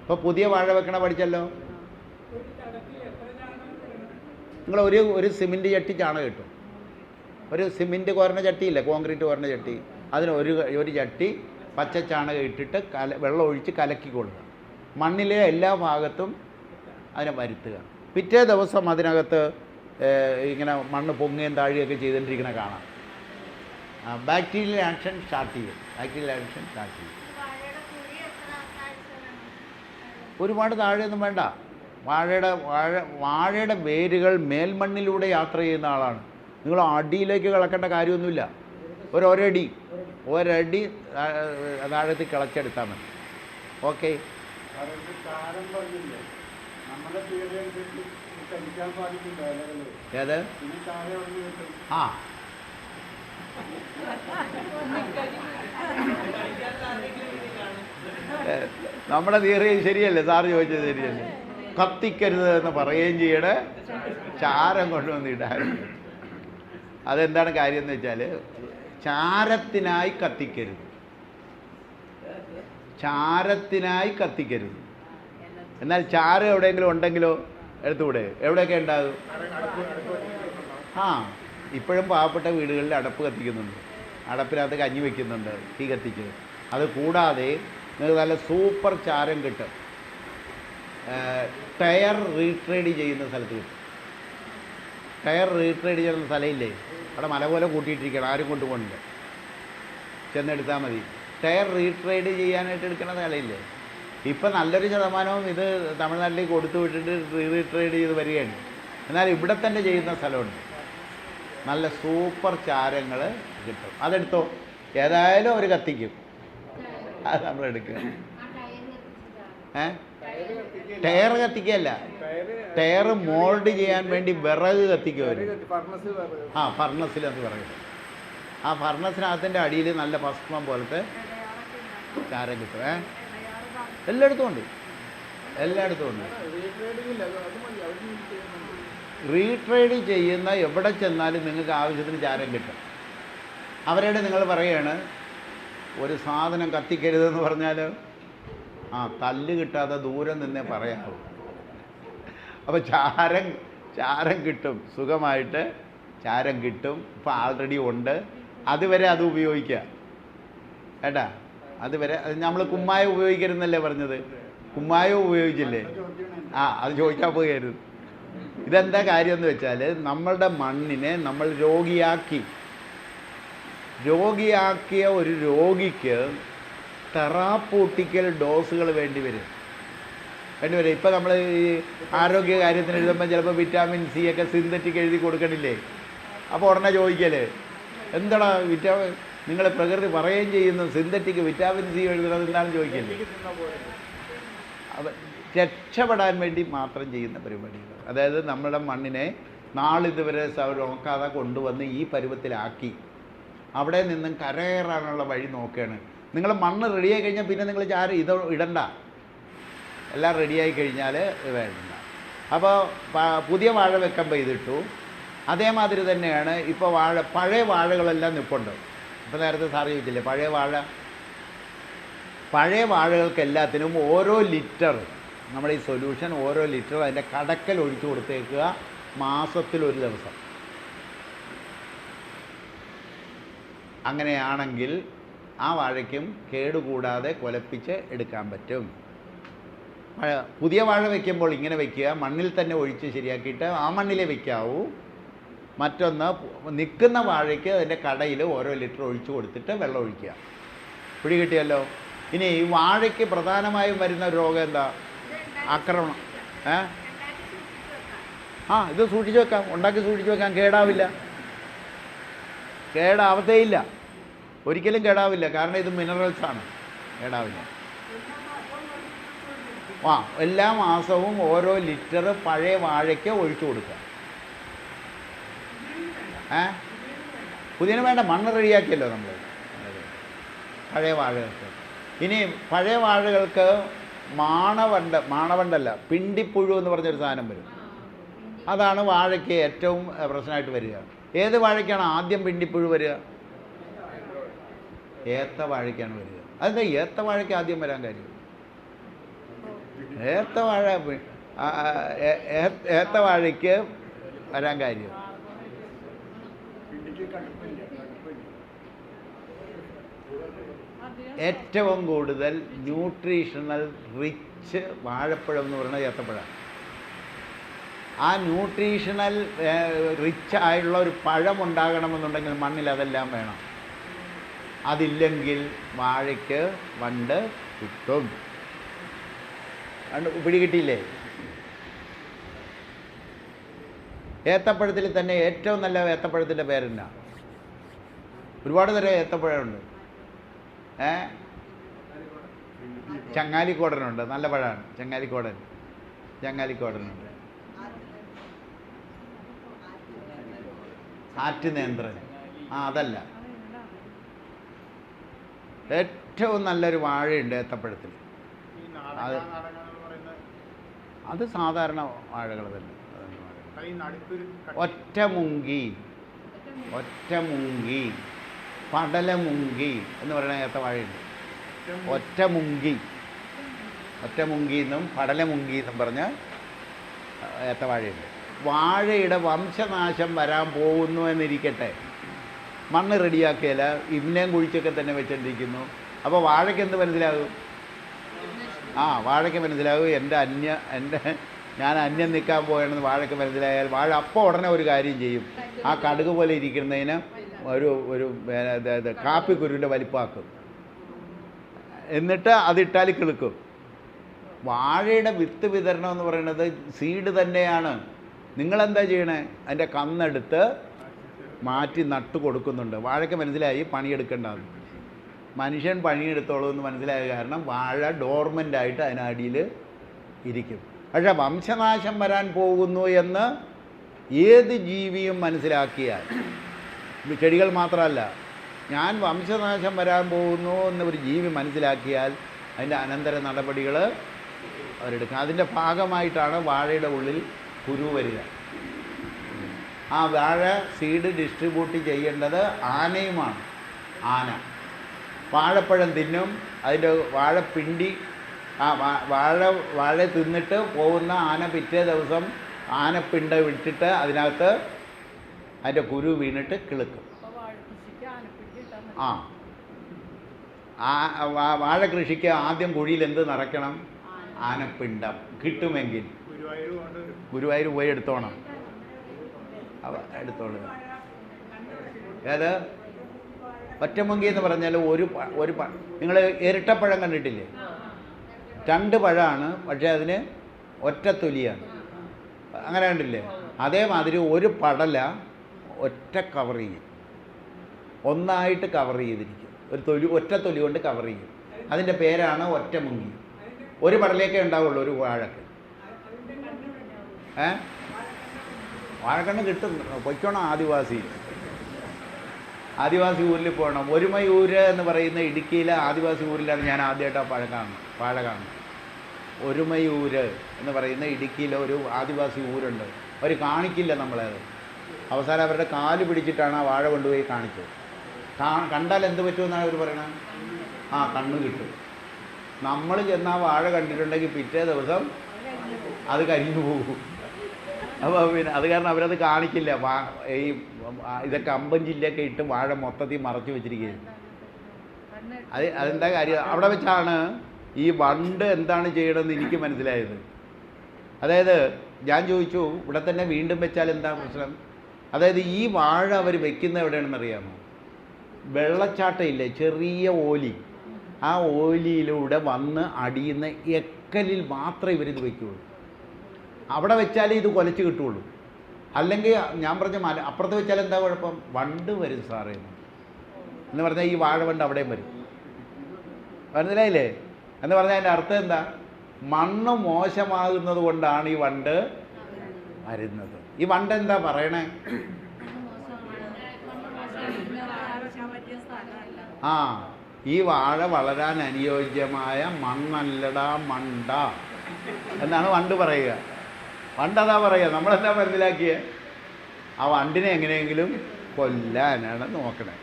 ഇപ്പോൾ പുതിയ വാഴ വെക്കണ പഠിച്ചല്ലോ. നിങ്ങൾ ഒരു സിമെൻറ്റ് ചട്ടി ചാണകം കിട്ടും. ഒരു സിമെൻറ്റ് കോരണ ചട്ടിയില്ലേ, കോൺക്രീറ്റ് കോരണ ചട്ടി, അതിന് ഒരു ചട്ടി പച്ച ചാണകം ഇട്ടിട്ട് വെള്ളം ഒഴിച്ച് കലക്കി കൊടുക്കുക. മണ്ണിലെ എല്ലാ ഭാഗത്തും അതിനെ വരുത്തുക. പിറ്റേ ദിവസം അതിനകത്ത് ഇങ്ങനെ മണ്ണ് പൊങ്ങുകയും താഴുകയൊക്കെ ചെയ്തുകൊണ്ടിരിക്കണ കാണാം. ബാക്ടീരിയൽ ആക്ഷൻ സ്റ്റാർട്ട് ചെയ്യും. ഒരുപാട് താഴെയൊന്നും വേണ്ട. വാഴയുടെ വേരുകൾ മേൽമണ്ണിലൂടെ യാത്ര ചെയ്യുന്ന ആളാണ്. നിങ്ങൾ അടിയിലേക്ക് കിളക്കേണ്ട കാര്യമൊന്നുമില്ല. ഒരടി താഴത്തിൽ കിളച്ചെടുത്താൽ മതി. ഓക്കെ. ഏത്? ആ, നമ്മുടെ തിയറി ശരിയല്ലേ? സാറ് ചോദിച്ചത് ശരിയല്ലേ? കത്തിക്കരുത് എന്ന് പറയുകയും ചെയ്യണേ, ചാരം കൊണ്ടുവന്നിടാൻ. അതെന്താണ് കാര്യം എന്ന് വെച്ചാൽ, ചാരത്തിനായി കത്തിക്കരുത്. എന്നാൽ ചാരം എവിടെയെങ്കിലും ഉണ്ടെങ്കിലോ എടുത്തുകൂടെ? എവിടെയൊക്കെ ഉണ്ടാകും? ഇപ്പോഴും പാവപ്പെട്ട വീടുകളിൽ അടപ്പ് കത്തിക്കുന്നുണ്ട്, അടപ്പിനകത്ത് കഞ്ഞി വയ്ക്കുന്നുണ്ട്, തീ കത്തിക്കുന്നത്. അത് കൂടാതെ നിങ്ങൾക്ക് നല്ല സൂപ്പർ ചാരം കിട്ടും. ടയർ റീട്രേഡ് ചെയ്യുന്ന സ്ഥലത്ത് കിട്ടും. ടയർ റീട്രേഡ് ചെയ്യുന്ന സ്ഥലമില്ലേ, അവിടെ മല പോലെ കൂട്ടിയിട്ടിരിക്കണം, ആരും കൊണ്ടുപോകണില്ല, ചെന്നെടുത്താൽ മതി. ടയർ റീട്രേഡ് ചെയ്യാനായിട്ട് എടുക്കുന്ന സ്ഥലമില്ലേ, ഇപ്പം നല്ലൊരു ശതമാനവും ഇത് തമിഴ്നാട്ടിലേക്ക് കൊടുത്തു വിട്ടിട്ട് റീട്രേഡ് ചെയ്ത് വരികയാണ്. എന്നാൽ ഇവിടെ തന്നെ ചെയ്യുന്ന സ്ഥലമുണ്ട്. നല്ല സൂപ്പർ ചാരങ്ങൾ കിട്ടും. അതെടുത്തോ, ഏതായാലും അവർ കത്തിക്കും, അത് നമ്മളെടുക്കുക. ടയർ കത്തിക്കുകയല്ല, ടയർ മോൾഡ് ചെയ്യാൻ വേണ്ടി വിറക് കത്തിക്കും അവർ. ഫർണസിലത് വിറക്. ആ ഫർണസിനകത്തിൻ്റെ അടിയിൽ നല്ല ഭസ്മം പോലത്തെ ചാരം കിട്ടും. എല്ലായിടത്തും ഉണ്ട്. റീട്രേഡ് ചെയ്യുന്ന എവിടെ ചെന്നാലും നിങ്ങൾക്ക് ആവശ്യത്തിന് ചാരം കിട്ടും. അവരോട് നിങ്ങൾ പറയുകയാണ് ഒരു സാധനം കത്തിക്കരുതെന്ന് പറഞ്ഞാൽ തല്ല് കിട്ടാതെ ദൂരം നിന്നേ പറയാവൂ. അപ്പോൾ ചാരം കിട്ടും, സുഖമായിട്ട് ചാരം കിട്ടും. ഇപ്പോൾ ആൾറെഡി ഉണ്ട്. അതുവരെ അത് ഉപയോഗിക്കുക കേട്ടാ. അതുവരെ നമ്മൾ കുമ്മായം ഉപയോഗിക്കരുതെന്നല്ലേ പറഞ്ഞത്? കുമ്മായം ഉപയോഗിച്ചില്ലേ? അത് ചോദിക്കാൻ പോകരുത്. ഇതെന്താ കാര്യം എന്ന് വെച്ചാൽ, നമ്മളുടെ മണ്ണിനെ നമ്മൾ രോഗിയാക്കിയ ഒരു രോഗിക്ക് തെറാപ്പൂട്ടിക്കൽ ഡോസുകൾ വേണ്ടി വരും. ഇപ്പം നമ്മൾ ഈ ആരോഗ്യ കാര്യത്തിന് എഴുതുമ്പോൾ ചിലപ്പോൾ വിറ്റാമിൻ സി ഒക്കെ സിന്തറ്റിക് എഴുതി കൊടുക്കണില്ലേ? അപ്പോൾ ഉടനെ ചോദിക്കല്ലേ, എന്താടാ നിങ്ങൾ പ്രകൃതി പറയുകയും ചെയ്യുന്നു സിന്തറ്റിക് വിറ്റാമിൻ സി എഴുതണത് എന്താണെന്ന് ചോദിക്കല്ലേ? അപ്പം രക്ഷപ്പെടാൻ വേണ്ടി മാത്രം ചെയ്യുന്ന പരിപാടികൾ. അതായത് നമ്മുടെ മണ്ണിനെ നാളിതുവരെ നോക്കാതെ കൊണ്ടുവന്ന് ഈ പരുവത്തിലാക്കി അവിടെ നിന്നും കരകയറാനുള്ള വഴി നോക്കുകയാണ്. നിങ്ങൾ മണ്ണ് റെഡിയായി കഴിഞ്ഞാൽ പിന്നെ നിങ്ങൾ ഇത് ഇടണ്ട, എല്ലാം റെഡിയായി കഴിഞ്ഞാൽ വേണ്ട. അപ്പോൾ പുതിയ വാഴ വെക്കുമ്പോൾ ഇതിട്ടു. അതേമാതിരി തന്നെയാണ് ഇപ്പോൾ പഴയ വാഴകളെല്ലാം നിൽപ്പുണ്ട്. ഇപ്പോൾ നേരത്തെ സാറ് ചോദിച്ചില്ലേ, പഴയ വാഴകൾക്ക് എല്ലാത്തിനും ഓരോ ലിറ്റർ നമ്മുടെ ഈ സൊല്യൂഷൻ ഓരോ ലിറ്റർ അതിൻ്റെ കടക്കൽ ഒഴിച്ചു കൊടുത്തേക്കുക, മാസത്തിലൊരു ദിവസം. അങ്ങനെയാണെങ്കിൽ ആ വാഴയ്ക്കും കേടുകൂടാതെ കുലപ്പിച്ച് എടുക്കാൻ പറ്റും. പുതിയ വാഴ വയ്ക്കുമ്പോൾ ഇങ്ങനെ വയ്ക്കുക, മണ്ണിൽ തന്നെ ഒഴിച്ച് ശരിയാക്കിയിട്ട് ആ മണ്ണിലേ വയ്ക്കാവൂ. മറ്റൊന്ന്, നിൽക്കുന്ന വാഴയ്ക്ക് അതിൻ്റെ കടയിൽ ഓരോ ലിറ്റർ ഒഴിച്ചു കൊടുത്തിട്ട് വെള്ളം ഒഴിക്കുക. പിടി കിട്ടിയല്ലോ. ഇനി ഈ വാഴയ്ക്ക് പ്രധാനമായും വരുന്ന രോഗം എന്താ? ആക്രമണം. ഇത് സൂക്ഷിച്ച് വെക്കാം, ഉണ്ടാക്കി സൂക്ഷിച്ച് വെക്കാം, കേടാവത്തേയില്ല, ഒരിക്കലും കേടാവില്ല. കാരണം ഇത് മിനറൽസാണ്, കേടാവില്ല. എല്ലാ മാസവും ഓരോ ലിറ്റർ പഴയ വാഴയ്ക്ക് ഒഴിച്ചു കൊടുക്കുക. പുതിയതിന് വേണ്ട, മണ്ണ് റെഡിയാക്കിയല്ലോ നമ്മൾ പഴയ വാഴകൾക്ക്. ഇനി പഴയ വാഴകൾക്ക് മാണവണ്ടല്ല, പിണ്ടിപ്പുഴു എന്ന് പറഞ്ഞൊരു സാധനം വരും. അതാണ് വാഴയ്ക്ക് ഏറ്റവും പ്രശ്നമായിട്ട് വരിക. ഏത് വാഴയ്ക്കാണ് ആദ്യം പിണ്ടിപ്പുഴു വരിക? ഏത്ത വാഴയ്ക്കാണ് വരിക. അതെന്താ ഏത്ത വാഴയ്ക്ക് ആദ്യം വരാൻ കാര്യം? ഏത്തവാഴ ഏത്തവാഴയ്ക്ക് വരാൻ കാര്യം ഏറ്റവും കൂടുതൽ ന്യൂട്രീഷണൽ റിച്ച് വാഴപ്പഴം എന്ന് പറയുന്നത് ഏത്തപ്പഴമാണ്. ആ ന്യൂട്രീഷണൽ റിച്ച് ആയിട്ടുള്ള ഒരു പഴം ഉണ്ടാകണമെന്നുണ്ടെങ്കിൽ മണ്ണിൽ അതെല്ലാം വേണം. അതില്ലെങ്കിൽ വാഴയ്ക്ക് വണ്ട് കിട്ടും. പിടികിട്ടിയില്ലേ? ഏത്തപ്പഴത്തിൽ തന്നെ ഏറ്റവും നല്ല ഏത്തപ്പഴത്തിൻ്റെ പേരെന്നാ? ഒരുപാട് തരം ഏത്തപ്പഴമുണ്ട്. ചങ്ങാലിക്കോടനുണ്ട്, നല്ല പഴമാണ് ചങ്ങാലിക്കോടനുണ്ട്. ആറ്റുനേന്ത്രൻ, അതല്ല. ഏറ്റവും നല്ലൊരു വാഴയുണ്ട് ഏത്തപ്പഴത്തിൽ. അത് സാധാരണ വാഴകൾ തന്നെ. ഒറ്റമുങ്കി, പടലമുങ്കി എന്ന് പറയുന്ന ഏത്തവാഴയുണ്ട്. ഒറ്റമുങ്കി എന്നും പടലമുങ്കി എന്നും പറഞ്ഞ ഏത്തവാഴയുണ്ട്. വാഴയുടെ വംശനാശം വരാൻ പോകുന്നു എന്നിരിക്കട്ടെ, മണ്ണ് റെഡിയാക്കിയാൽ ഇവനെയും കുഴിച്ചൊക്കെ തന്നെ വെച്ചിട്ടിരിക്കുന്നു. അപ്പോൾ വാഴയ്ക്ക് എന്ത് മനസ്സിലാകും? വാഴയ്ക്ക് മനസ്സിലാകും ഞാൻ അന്യം നിൽക്കാൻ പോയെന്ന് വാഴയ്ക്ക് മനസ്സിലായാൽ വാഴ അപ്പോൾ ഉടനെ ഒരു കാര്യം ചെയ്യും. ആ കടുക് പോലെ ഇരിക്കുന്നതിന് ഒരു കാപ്പിക്കുരുവിൻ്റെ വലിപ്പാക്കും, എന്നിട്ട് അതിട്ടാൽ കിളുക്കും. വാഴയുടെ വിത്ത് വിതരണം എന്ന് പറയുന്നത് സീഡ് തന്നെയാണ്. നിങ്ങളെന്താ ചെയ്യണേ? അതിൻ്റെ കന്നെടുത്ത് മാറ്റി നട്ടു കൊടുക്കുന്നുണ്ട്. വാഴയ്ക്ക് മനസ്സിലായി പണിയെടുക്കേണ്ടത്. മനുഷ്യൻ പണിയെടുത്തോളൂ എന്ന് മനസ്സിലായ കാരണം വാഴ ഡോർമെൻ്റായിട്ട് അതിനടിയിൽ ഇരിക്കും. പക്ഷേ വംശനാശം വരാൻ പോകുന്നു എന്ന് ഏത് ജീവിയും മനസ്സിലാക്കിയാൽ, ചെടികൾ മാത്രമല്ല, ഞാൻ വംശനാശം വരാൻ പോകുന്നു എന്ന് ഒരു ജീവി മനസ്സിലാക്കിയാൽ അതിൻ്റെ അനന്തര നടപടികൾ അവരെടുക്കും. അതിൻ്റെ ഭാഗമായിട്ടാണ് വാഴയുടെ ഉള്ളിൽ കുരു വരിക. ആ വാഴ സീഡ് ഡിസ്ട്രിബ്യൂട്ട് ചെയ്യേണ്ടത് ആനയുമാണ്. വാഴപ്പഴം തിന്നും, അതിൻ്റെ വാഴപ്പിണ്ടി വാഴ തിന്നിട്ട് പോകുന്ന ആന പിറ്റേ ദിവസം ആനപ്പിണ്ട വിട്ടിട്ട് അതിനകത്ത് അതിൻ്റെ കുരു വീണിട്ട് കിളുക്കും. വാഴ കൃഷിക്ക് ആദ്യം കുഴിയിൽ എന്ത് നിറയ്ക്കണം? ആനപ്പിണ്ടം കിട്ടുമെങ്കിൽ ഗുരുവായൂർ പോയി എടുത്തോണം. എടുത്തോളുക. ഏത് ഒറ്റമുങ്കി എന്ന് പറഞ്ഞാൽ ഒരു നിങ്ങൾ ഇരട്ടപ്പഴം കണ്ടിട്ടില്ലേ? 2 പഴമാണ്, പക്ഷേ അതിന് ഒറ്റ തൊലിയാണ്. അങ്ങനെ കണ്ടില്ലേ? അതേമാതിരി ഒരു പടല ഒറ്റ കവർ ചെയ്യും, ഒന്നായിട്ട് കവർ ചെയ്തിരിക്കും. ഒറ്റ തൊലി കൊണ്ട് കവർ ചെയ്യും. അതിൻ്റെ പേരാണ് ഒറ്റമുങ്കി. ഒരു പടലേക്കേ ഉണ്ടാവുള്ളൂ ഒരു വാഴക്ക്. വാഴക്കണ്ണ് കിട്ടും. പൊയ്ക്കോണം ആദിവാസി ഊരിൽ പോകണം. ഒരുമയൂര് എന്ന് പറയുന്ന ഇടുക്കിയിലെ ആദിവാസി ഊരിലാണ് ഞാൻ ആദ്യമായിട്ട് വാഴ കാണുന്നത്. ഒരുമയൂര് എന്ന് പറയുന്ന ഇടുക്കിയിലെ ഒരു ആദിവാസി ഊരുണ്ട്. അവർ കാണിക്കില്ല നമ്മളത്. അവസാനം അവരുടെ കാല് പിടിച്ചിട്ടാണ് ആ വാഴ കൊണ്ടുപോയി കാണിച്ചത്. കണ്ടാൽ എന്ത് പറ്റുമെന്നാണ് അവർ പറയണത്? കണ്ണ് കിട്ടും. നമ്മൾ ചെന്ന് ആ വാഴ കണ്ടിട്ടുണ്ടെങ്കിൽ പിറ്റേ ദിവസം അത് കരിഞ്ഞു പോകും. അപ്പോൾ പിന്നെ അത് കാരണം അവരത് കാണിക്കില്ല. ഈ ഇതൊക്കെ 50 ജില്ലയൊക്കെ ഇട്ട് വാഴ മൊത്തത്തിൽ മറച്ചു വെച്ചിരിക്കുകയാണ്. അതെന്താ കാര്യം? അവിടെ വെച്ചാണ് ഈ വണ്ട് എന്താണ് ചെയ്യണമെന്ന് എനിക്ക് മനസ്സിലായത്. അതായത് ഞാൻ ചോദിച്ചു, ഇവിടെ തന്നെ വീണ്ടും വെച്ചാൽ എന്താ പ്രശ്നം? അതായത് ഈ വാഴ അവർ വെക്കുന്ന എവിടെയാണെന്ന് അറിയാമോ? വെള്ളച്ചാട്ടമില്ലേ, ചെറിയ ഓലി, ആ ഓലിയിലൂടെ വന്ന് അടിയുന്ന എക്കലിൽ മാത്രമേ ഇവരിത് വയ്ക്കുകയുള്ളൂ. അവിടെ വെച്ചാലേ ഇത് കൊലച്ച് കിട്ടുകയുള്ളൂ. അല്ലെങ്കിൽ ഞാൻ പറഞ്ഞ അപ്പുറത്ത് വെച്ചാൽ എന്താ കുഴപ്പം? വണ്ട് വരും സാറേ എന്ന് പറഞ്ഞാൽ ഈ വാഴ വണ്ട് അവിടെയും വരും. മനസ്സിലായില്ലേ? എന്ന് പറഞ്ഞാൽ അതിൻ്റെ അർത്ഥം എന്താ? മണ്ണ് മോശമാകുന്നത് കൊണ്ടാണ് ഈ വണ്ട് വരുന്നത്. ഈ വണ്ട് എന്താ പറയണേ? ഈ വാഴ വളരാൻ അനുയോജ്യമായ മണ്ണല്ലടാ മണ്ട എന്നാണ് വണ്ട് പറയുക. വണ്ടതാ പറയുക. നമ്മളെന്താ മനസ്സിലാക്കിയേ? ആ വണ്ടിനെ എങ്ങനെയെങ്കിലും കൊല്ലാനാണ് നോക്കണേ.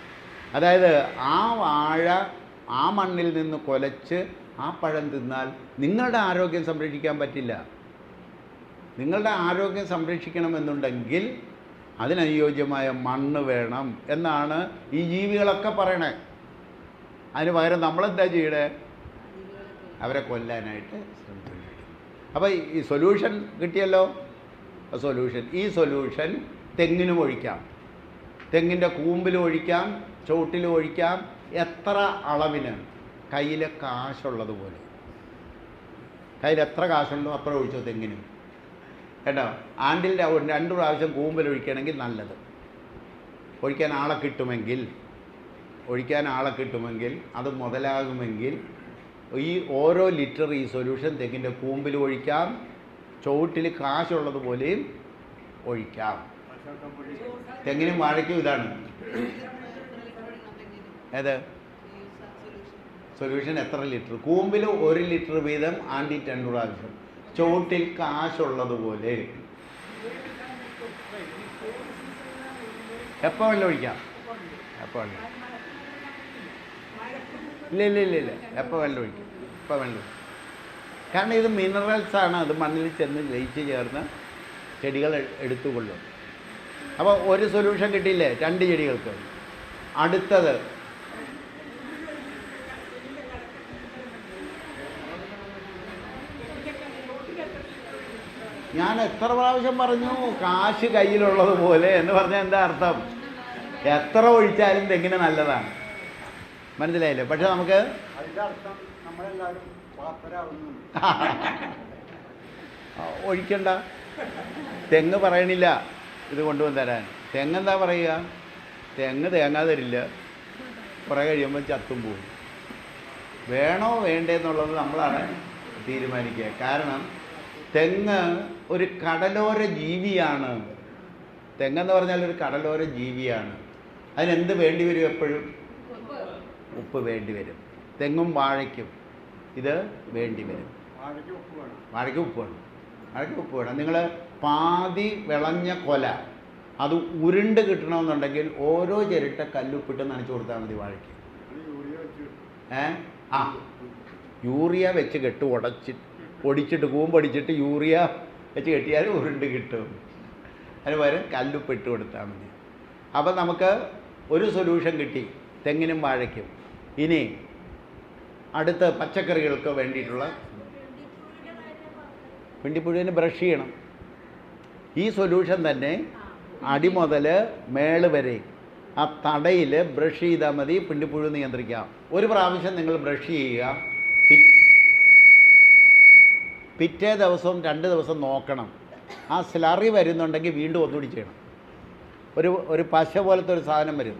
അതായത് ആ വാഴ ആ മണ്ണിൽ നിന്ന് കൊലച്ച് ആ പഴം തിന്നാൽ നിങ്ങളുടെ ആരോഗ്യം സംരക്ഷിക്കാൻ പറ്റില്ല. നിങ്ങളുടെ ആരോഗ്യം സംരക്ഷിക്കണമെന്നുണ്ടെങ്കിൽ അതിനനുയോജ്യമായ മണ്ണ് വേണം എന്നാണ് ഈ ജീവികളൊക്കെ പറയണേ. അതിന് പകരം നമ്മളെന്താ ചെയ്യണേ? അവരെ കൊല്ലാനായിട്ട് ശ്രമിച്ചുകൊണ്ടിരിക്കും. അപ്പോൾ ഈ സൊല്യൂഷൻ കിട്ടിയല്ലോ. ഈ സൊല്യൂഷൻ തെങ്ങിനും ഒഴിക്കാം, തെങ്ങിൻ്റെ കൂമ്പിലും ഒഴിക്കാം, ചോട്ടിലും ഒഴിക്കാം. എത്ര അളവിന്? കയ്യിൽ കാശുള്ളതുപോലെ. കയ്യിൽ എത്ര കാശുണ്ടോ അത്ര ഒഴിച്ചോ തെങ്ങിനും. കേട്ടോ, ആണ്ടിൽ 2 പ്രാവശ്യം കൂമ്പിൽ ഒഴിക്കുകയാണെങ്കിൽ നല്ലത്. ഒഴിക്കാൻ ആളെ കിട്ടുമെങ്കിൽ അത് മുതലാകുമെങ്കിൽ ഈ ഓരോ ലിറ്റർ ഈ സൊല്യൂഷൻ തെങ്ങിൻ്റെ കൂമ്പിൽ ഒഴിക്കാം, ചുവട്ടിൽ കാശുള്ളതുപോലെയും ഒഴിക്കാം. തെങ്ങിനും വാഴയ്ക്കും ഇതാണ്. ഏത് സൊല്യൂഷൻ? എത്ര ലിറ്റർ? കൂമ്പിൽ 1 ലിറ്റർ വീതം ആണ്ടി 2 പ്രാവശ്യം, ചുവട്ടിൽ കാശുള്ളതുപോലെ. എപ്പോൾ വെള്ളം ഒഴിക്കാം? എപ്പോൾ വെള്ളം? ഇല്ല, എപ്പോൾ വെള്ളം ഒഴിക്കും? ഇപ്പോൾ വെള്ളം. കാരണം ഇത് മിനറൽസാണ്, അത് മണ്ണിൽ ചെന്ന് ലയിച്ച് ചേർന്ന് ചെടികൾ എടുത്തുകൊള്ളും. അപ്പോൾ ഒരു സൊല്യൂഷൻ കിട്ടിയില്ലേ 2 ചെടികൾക്ക്. അടുത്തത് ഞാൻ എത്ര പ്രാവശ്യം പറഞ്ഞു കാശ് കയ്യിലുള്ളത് പോലെ എന്ന് പറഞ്ഞാൽ എന്താ അർത്ഥം? എത്ര ഒഴിച്ചാലും തെങ്ങിന് നല്ലതാണ്. മനസ്സിലായില്ലേ? പക്ഷെ നമുക്ക് ഒഴിക്കണ്ട. തെങ്ങ് പറയണില്ല ഇത് കൊണ്ടുവന്ന് തരാൻ. തെങ്ങെന്താ പറയുക? തെങ്ങ് തേങ്ങ തരില്ല, കുറേ കഴിയുമ്പോൾ ചത്തും പോകും. വേണോ വേണ്ടേന്നുള്ളത് നമ്മളാണ് തീരുമാനിക്കുക. കാരണം തെങ്ങ് ഒരു കടലോര ജീവിയാണ്. തെങ്ങെന്ന് പറഞ്ഞാൽ ഒരു കടലോര ജീവിയാണ്. അതിനെന്ത് വേണ്ടി വരും? എപ്പോഴും ഉപ്പ് വേണ്ടി വരും. തെങ്ങും വാഴയ്ക്കും ഇത് വേണ്ടി വരും. വാഴയ്ക്ക് ഉപ്പ് വേണം. നിങ്ങൾ പാതി വിളഞ്ഞ കൊല അത് ഉരുണ്ട് കിട്ടണമെന്നുണ്ടെങ്കിൽ ഓരോ ചിരട്ട കല്ലുപ്പിട്ട് നനച്ചു കൊടുത്താൽ മതി വാഴയ്ക്ക്. യൂറിയ വെച്ച് പൊടിച്ചിട്ട് കൂമ്പൊടിച്ചിട്ട് യൂറിയ വെച്ച് കെട്ടിയാൽ ഉരുണ്ട് കിട്ടും. അതിന് പകരം കല്ലുപ്പിട്ട് കൊടുത്താൽ മതി. അപ്പം നമുക്ക് ഒരു സൊല്യൂഷൻ കിട്ടി തെങ്ങിനും വാഴയ്ക്കും. ഇനി അടുത്ത പച്ചക്കറികൾക്ക് വേണ്ടിയിട്ടുള്ള പിണ്ടിപ്പുഴുവിന് ബ്രഷ് ചെയ്യണം. ഈ സൊല്യൂഷൻ തന്നെ അടി മുതൽ മേള് വരെ ആ തടയിൽ ബ്രഷ് ചെയ്താൽ മതി. പിണ്ടിപ്പുഴു നിയന്ത്രിക്കാം. ഒരു പ്രാവശ്യം നിങ്ങൾ ബ്രഷ് ചെയ്യുക. പിറ്റേ ദിവസവും 2 ദിവസം നോക്കണം. ആ സ്ലറി വരുന്നുണ്ടെങ്കിൽ വീണ്ടും ഒന്നുകൂടി ചെയ്യണം. ഒരു പശ പോലത്തെ ഒരു സാധനം വരും,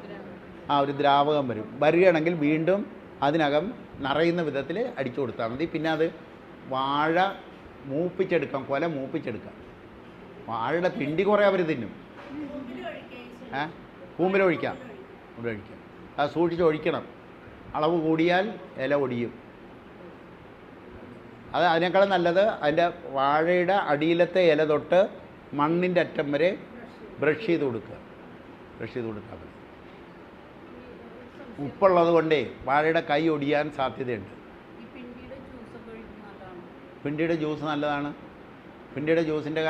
ഒരു ദ്രാവകം വരികയാണെങ്കിൽ വീണ്ടും അതിനകം നിറയുന്ന വിധത്തിൽ അടിച്ചു കൊടുത്താൽ മതി. പിന്നെ അത് വാഴ മൂപ്പിച്ചെടുക്കാം, കൊല മൂപ്പിച്ചെടുക്കാം. വാഴയുടെ പിണ്ടി കുറേ അവർ തിന്നും. കൂമ്പിലൊഴിക്കാം. അത് സൂക്ഷിച്ച് ഒഴിക്കണം. അളവ് കൂടിയാൽ ഇല ഒടിയും. അതിനേക്കാളും നല്ലത് അതിൻ്റെ വാഴയുടെ അടിയിലത്തെ ഇല തൊട്ട് മണ്ണിൻ്റെ അറ്റം വരെ ബ്രഷ് ചെയ്ത് കൊടുത്താൽ മതി. ഉപ്പുള്ളത് കൊണ്ടേ വാഴയുടെ കൈ ഒടിയാൻ സാധ്യതയുണ്ട്. പിണ്ടിയുടെ ജ്യൂസ് നല്ലതാണ്. പിണ്ടിയുടെ ജ്യൂസിൻ്റെ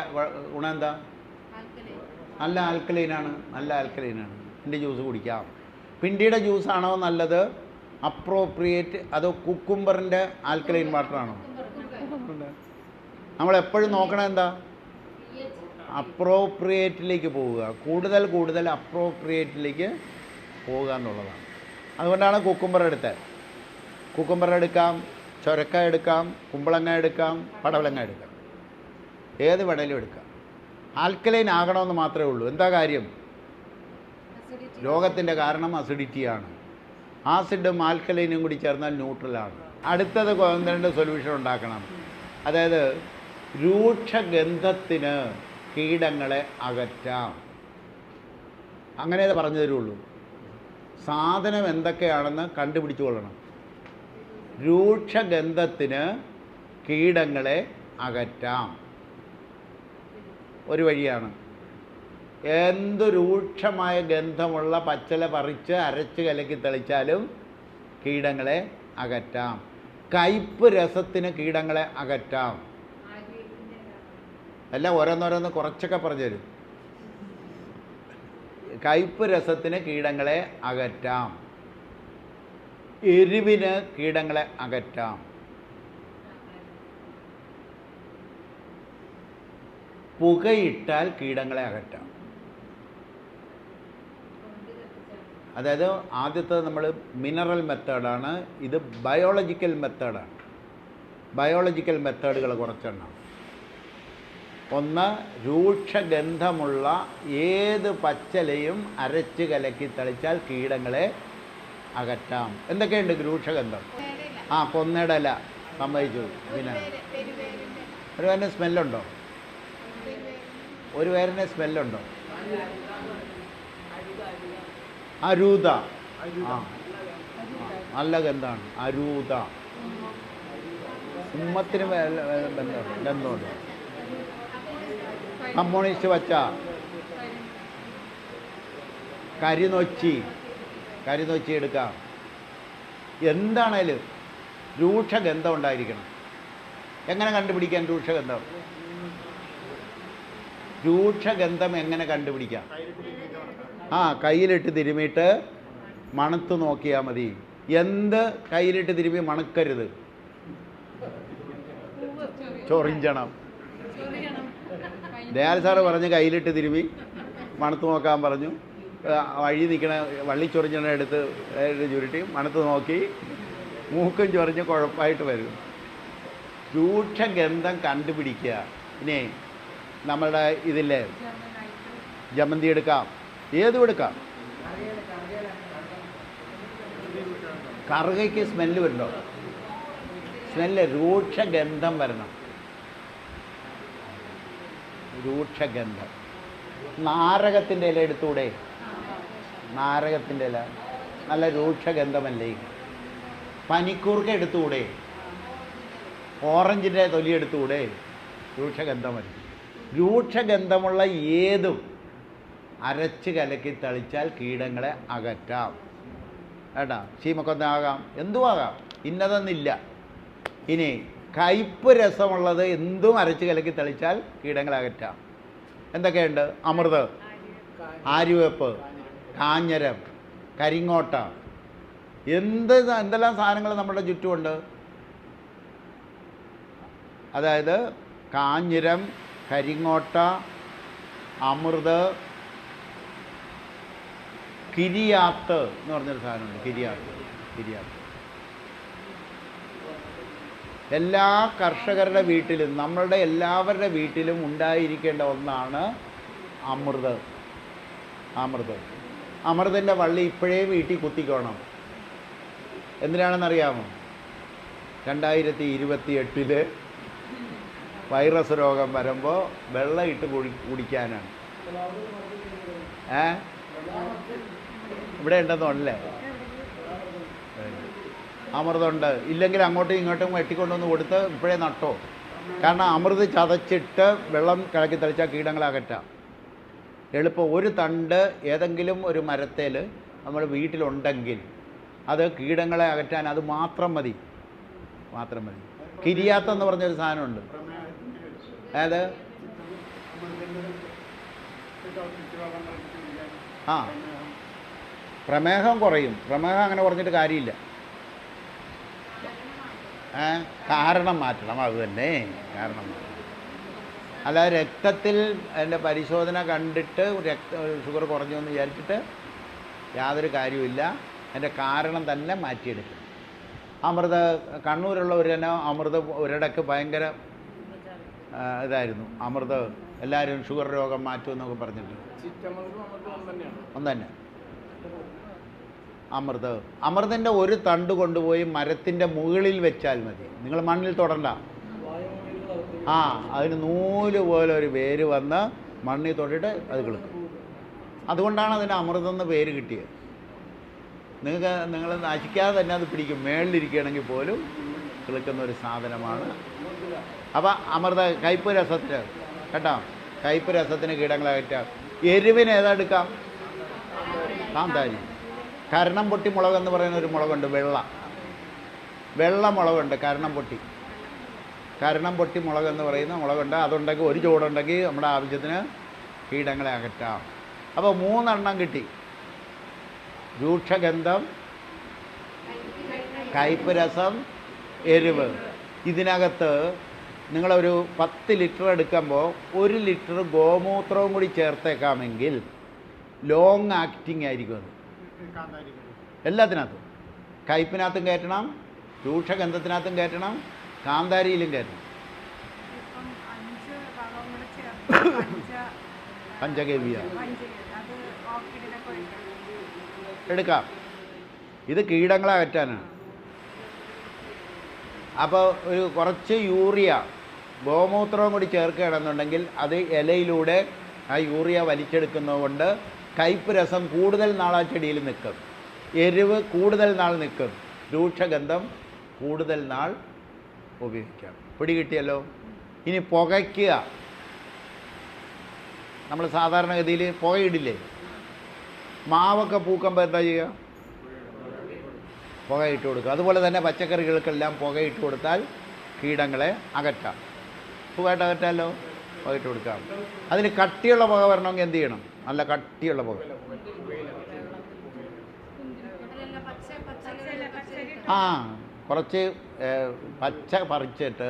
ഗുണം എന്താ? നല്ല ആൽക്കലൈനാണ്. പിണ്ടി ജ്യൂസ് കുടിക്കാം. പിണ്ടിയുടെ ജ്യൂസാണോ നല്ലത് അപ്രോപ്രിയേറ്റ്, അതോ കുക്കുംബറിൻ്റെ ആൽക്കലൈൻ വാട്ടറാണോ? നമ്മളെപ്പോഴും നോക്കണം എന്താ? അപ്രോപ്രിയേറ്റിലേക്ക് പോവുക. കൂടുതൽ അപ്രോപ്രിയേറ്റിലേക്ക് പോവുക എന്നുള്ളതാണ്. അതുകൊണ്ടാണ് കുക്കുംബർ എടുത്തത്. കുക്കുംബർ എടുക്കാം, ചൊരക്ക എടുക്കാം, കുമ്പളങ്ങ എടുക്കാം, പടവലങ്ങ എടുക്കാം. ഏത് വേണേലും എടുക്കാം. ആൽക്കലൈൻ ആകണമെന്ന് മാത്രമേ ഉള്ളൂ. എന്താ കാര്യം? രോഗത്തിൻ്റെ കാരണം അസിഡിറ്റിയാണ്. ആസിഡും ആൽക്കലൈനും കൂടി ചേർന്നാൽ ന്യൂട്രലാണ്. അടുത്തത് 2 സൊല്യൂഷൻ ഉണ്ടാക്കണം. അതായത് രൂക്ഷഗന്ധത്തിന് കീടങ്ങളെ അകറ്റാം. അങ്ങനെ പറഞ്ഞു തരുള്ളൂ. സാധനം എന്തൊക്കെയാണെന്ന് കണ്ടുപിടിച്ചു കൊള്ളണം. രൂക്ഷഗന്ധത്തിന് കീടങ്ങളെ അകറ്റാം ഒരു വഴിയാണ്. എന്ത് രൂക്ഷമായ ഗന്ധമുള്ള പച്ചില പറിച്ച് അരച്ച് കലക്കി തെളിച്ചാലും കീടങ്ങളെ അകറ്റാം. കയ്പ്പ് രസത്തിന് കീടങ്ങളെ അകറ്റാം. എല്ലാം ഓരോന്നോരോന്ന് കുറച്ചൊക്കെ പറഞ്ഞു തരും. കയ്പ്പ് രസത്തിന് കീടങ്ങളെ അകറ്റാം. എരിവിന് കീടങ്ങളെ അകറ്റാം. പുകയിട്ടാൽ കീടങ്ങളെ അകറ്റാം. അതായത് ആദ്യത്തെ നമ്മൾ മിനറൽ മെത്തേഡാണ്, ഇത് ബയോളജിക്കൽ മെത്തേഡാണ്. ബയോളജിക്കൽ മെത്തേഡുകൾ കുറച്ചെണ്ണം. ഒന്ന്, രൂക്ഷഗന്ധമുള്ള ഏത് പച്ചിലയും അരച്ച് കലക്കി തളിച്ചാൽ കീടങ്ങളെ അകറ്റാം. എന്തൊക്കെയുണ്ട് രൂക്ഷഗന്ധം? കൊന്നടല സമ്മതിച്ചു. പിന്നെ ഒരു വേറിന് സ്മെല്ലുണ്ടോ? ഒരു വേറിന് സ്മെല്ലുണ്ടോ? അരൂത. നല്ല ഗന്ധമാണ് അരൂത. ഉമ്മത്തിന് ഗന്ധമുണ്ട്. കമ്മ്യൂണിസ്റ്റ് വച്ച കരിനൊച്ചി എടുക്കാം. എന്താണേലും രൂക്ഷഗന്ധം ഉണ്ടായിരിക്കണം. എങ്ങനെ കണ്ടുപിടിക്കാൻ രൂക്ഷഗന്ധം? രൂക്ഷഗന്ധം എങ്ങനെ കണ്ടുപിടിക്കാം? കയ്യിലിട്ട് തിരുമിയിട്ട് മണത്ത് നോക്കിയാൽ മതി. എന്ത് കയ്യിലിട്ട് തിരുമി മണക്കരുത്? ചൊറിഞ്ചണം. ദയാൽ സാറ് പറഞ്ഞ് കയ്യിലിട്ട് തിരുമി മണത്ത് നോക്കാൻ പറഞ്ഞു. വഴി നിൽക്കണ വള്ളിച്ചൊറിഞ്ഞണ എടുത്ത് ചുരുട്ടി മണത്ത് നോക്കി മൂക്കും ചൊറിഞ്ഞ് കുഴപ്പമായിട്ട് വരും. രൂക്ഷഗന്ധം കണ്ടുപിടിക്കുക. ഇനി നമ്മളുടെ ഇതില്ലേ ജമന്തി എടുക്കാം, ഏതും എടുക്കാം. കറുകയ്ക്ക് സ്മെല്ല് വരുന്നുണ്ടോ? സ്മെല്ല് രൂക്ഷഗന്ധം വരണം. രൂക്ഷഗന്ധം. നാരകത്തിൻ്റെ ഇല എടുത്തൂടെ? നാരകത്തിൻ്റെ ഇല നല്ല രൂക്ഷഗന്ധമല്ലേ? പനിക്കൂർക്ക എടുത്തുകൂടെ? ഓറഞ്ചിൻ്റെ തൊലി എടുത്തുകൂടെ? രൂക്ഷഗന്ധമല്ല. രൂക്ഷഗന്ധമുള്ള ഏതും അരച്ച് കലക്കി തളിച്ചാൽ കീടങ്ങളെ അകറ്റാം. കേട്ടാ, ചീമക്കൊന്നാകാം, എന്തുമാകാം, ഇന്നതെന്നില്ല. ഇനി കയ്പ്പ് രസമുള്ളത് എന്തും അരച്ച് കലക്കി തളിച്ചാൽ കീടങ്ങളെ അകറ്റാം. എന്തൊക്കെയുണ്ട്? അമൃത്, ആര്യവേപ്പ്, കാഞ്ഞിരം, കരിങ്ങോട്ട, എന്തെല്ലാം സാധനങ്ങൾ നമ്മുടെ ചുറ്റുമുണ്ട്. അതായത് കാഞ്ഞിരം, കരിങ്ങോട്ട, അമൃത്, കിരിയാത്ത് എന്ന് പറഞ്ഞൊരു സാധനമുണ്ട്. കിരിയാത്ത് എല്ലാ കർഷകരുടെ വീട്ടിലും നമ്മളുടെ എല്ലാവരുടെ വീട്ടിലും ഉണ്ടായിരിക്കേണ്ട ഒന്നാണ് അമൃത്. അമൃതിൻ്റെ വള്ളി ഇപ്പോഴേ വീട്ടിൽ കുത്തിക്കോണം. എന്തിനാണെന്നറിയാമോ? 2028 വൈറസ് രോഗം വരുമ്പോൾ വെള്ളം ഇട്ട് കുടിക്കാനാണ്. ഇവിടെ ഉണ്ടെന്നല്ലേ? അമൃതമുണ്ട്. ഇല്ലെങ്കിൽ അങ്ങോട്ടും ഇങ്ങോട്ടും വെട്ടിക്കൊണ്ടുവന്ന് കൊടുത്ത് ഇപ്പോഴേ നട്ടോ. കാരണം അമൃത് ചതച്ചിട്ട് വെള്ളം കലക്കി തളിച്ചാൽ കീടങ്ങളെ അകറ്റാം. എളുപ്പം. ഒരു തണ്ട് ഏതെങ്കിലും ഒരു മരത്തേൽ നമ്മൾ വീട്ടിലുണ്ടെങ്കിൽ അത് കീടങ്ങളെ അകറ്റാൻ അത് മാത്രം മതി. കിരിയാത്തെന്ന് പറഞ്ഞൊരു സാധനമുണ്ട്. അതായത് പ്രമേഹം കുറയും. പ്രമേഹം അങ്ങനെ കുറഞ്ഞിട്ട് കാര്യമില്ല. കാരണം മാറ്റണം. അത് തന്നെ കാരണം മാറ്റണം. അല്ലാതെ രക്തത്തിൽ അതിൻ്റെ പരിശോധന കണ്ടിട്ട് ഷുഗർ കുറഞ്ഞു എന്ന് വിചാരിച്ചിട്ട് യാതൊരു കാര്യമില്ല. അതിൻ്റെ കാരണം തന്നെ മാറ്റിയെടുക്കും. അമൃത് കണ്ണൂരുള്ളവർ തന്നെ അമൃത് ഒരിടയ്ക്ക് ഭയങ്കര ഇതായിരുന്നു. അമൃത് എല്ലാവരും ഷുഗർ രോഗം മാറ്റുമെന്നൊക്കെ പറഞ്ഞിട്ട് ഒന്ന് തന്നെ. അമൃതിൻ്റെ ഒരു തണ്ട് കൊണ്ടുപോയി മരത്തിൻ്റെ മുകളിൽ വെച്ചാൽ മതി. നിങ്ങൾ മണ്ണിൽ തൊടണ്ട. അതിന് നൂല് പോലെ ഒരു വേര് വന്ന് മണ്ണിൽ തൊട്ടിട്ട് അത് കിളുക്കും. അതുകൊണ്ടാണ് അതിന് അമൃതെന്ന് പേര് കിട്ടിയത്. നിങ്ങൾ നശിക്കാതെ തന്നെ അത് പിടിക്കും. മേളിലിരിക്കുകയാണെങ്കിൽ പോലും കിളുക്കുന്ന ഒരു സാധനമാണ്. അപ്പം അമൃത കയ്പ്പ് രസത്തിന് കേട്ടോ, കയ്പ്പ് രസത്തിന് കീടങ്ങളായിട്ട്. എരിവിന് ഏതെടുക്കാം? കാന്താരി. കരണം പൊട്ടി മുളക് എന്ന് പറയുന്ന ഒരു മുളകുണ്ട്, വെള്ള. വെള്ളമുളകുണ്ട്, കരണം പൊട്ടി മുളക് എന്ന് പറയുന്ന മുളകുണ്ട്. അതുണ്ടെങ്കിൽ ഒരു ചൂടുണ്ടെങ്കിൽ നമ്മുടെ ആവശ്യത്തിന് കീടങ്ങളെ അകറ്റാം. അപ്പോൾ 3 എണ്ണം കിട്ടി. രൂക്ഷഗന്ധം, കയ്പ്പ് രസം, എരിവ്. ഇതിനകത്ത് നിങ്ങളൊരു 10 ലിറ്റർ എടുക്കുമ്പോൾ 1 ലിറ്റർ ഗോമൂത്രവും കൂടി ചേർത്തേക്കാമെങ്കിൽ ലോങ് ആക്ടിങ് ആയിരിക്കും അത്. എല്ലാത്തിനകത്തും, കയ്പ്പിനകത്തും കയറ്റണം, രൂക്ഷഗന്ധത്തിനകത്തും കയറ്റണം, കാന്താരിയിലും കയറ്റണം. പഞ്ചഗവ്യ എടുക്കാം. ഇത് കീടങ്ങളെ അകറ്റാനാണ്. അപ്പോൾ ഒരു കുറച്ച് യൂറിയ ഗോമൂത്രവും കൂടി ചേർക്കുകയാണെന്നുണ്ടെങ്കിൽ അത് ഇലയിലൂടെ ആ യൂറിയ വലിച്ചെടുക്കുന്നത് കൊണ്ട് കയ്പ്പ് രസം കൂടുതൽ നാൾ ആ ചെടിയിൽ നിൽക്കും, എരിവ് കൂടുതൽ നാൾ നിൽക്കും, രൂക്ഷഗന്ധം കൂടുതൽ നാൾ ഉപയോഗിക്കാം. പിടികിട്ടിയല്ലോ. ഇനി പുകയ്ക്കുക. നമ്മൾ സാധാരണഗതിയിൽ പുകയിടില്ലേ? മാവൊക്കെ പൂക്കുമ്പോൾ എന്താ ചെയ്യുക? പുകയിട്ട് കൊടുക്കുക. അതുപോലെ തന്നെ പച്ചക്കറികൾക്കെല്ലാം പുകയിട്ട് കൊടുത്താൽ കീടങ്ങളെ അകറ്റാം. സുഖമായിട്ട് അകറ്റാമല്ലോ. പുകയിട്ട് കൊടുക്കാം. അതിന് കട്ടിയുള്ള പുക വരണമെങ്കിൽ എന്ത് ചെയ്യണം? നല്ല കട്ടിയുള്ള പുക. ആ, കുറച്ച് പച്ച പറിച്ചിട്ട്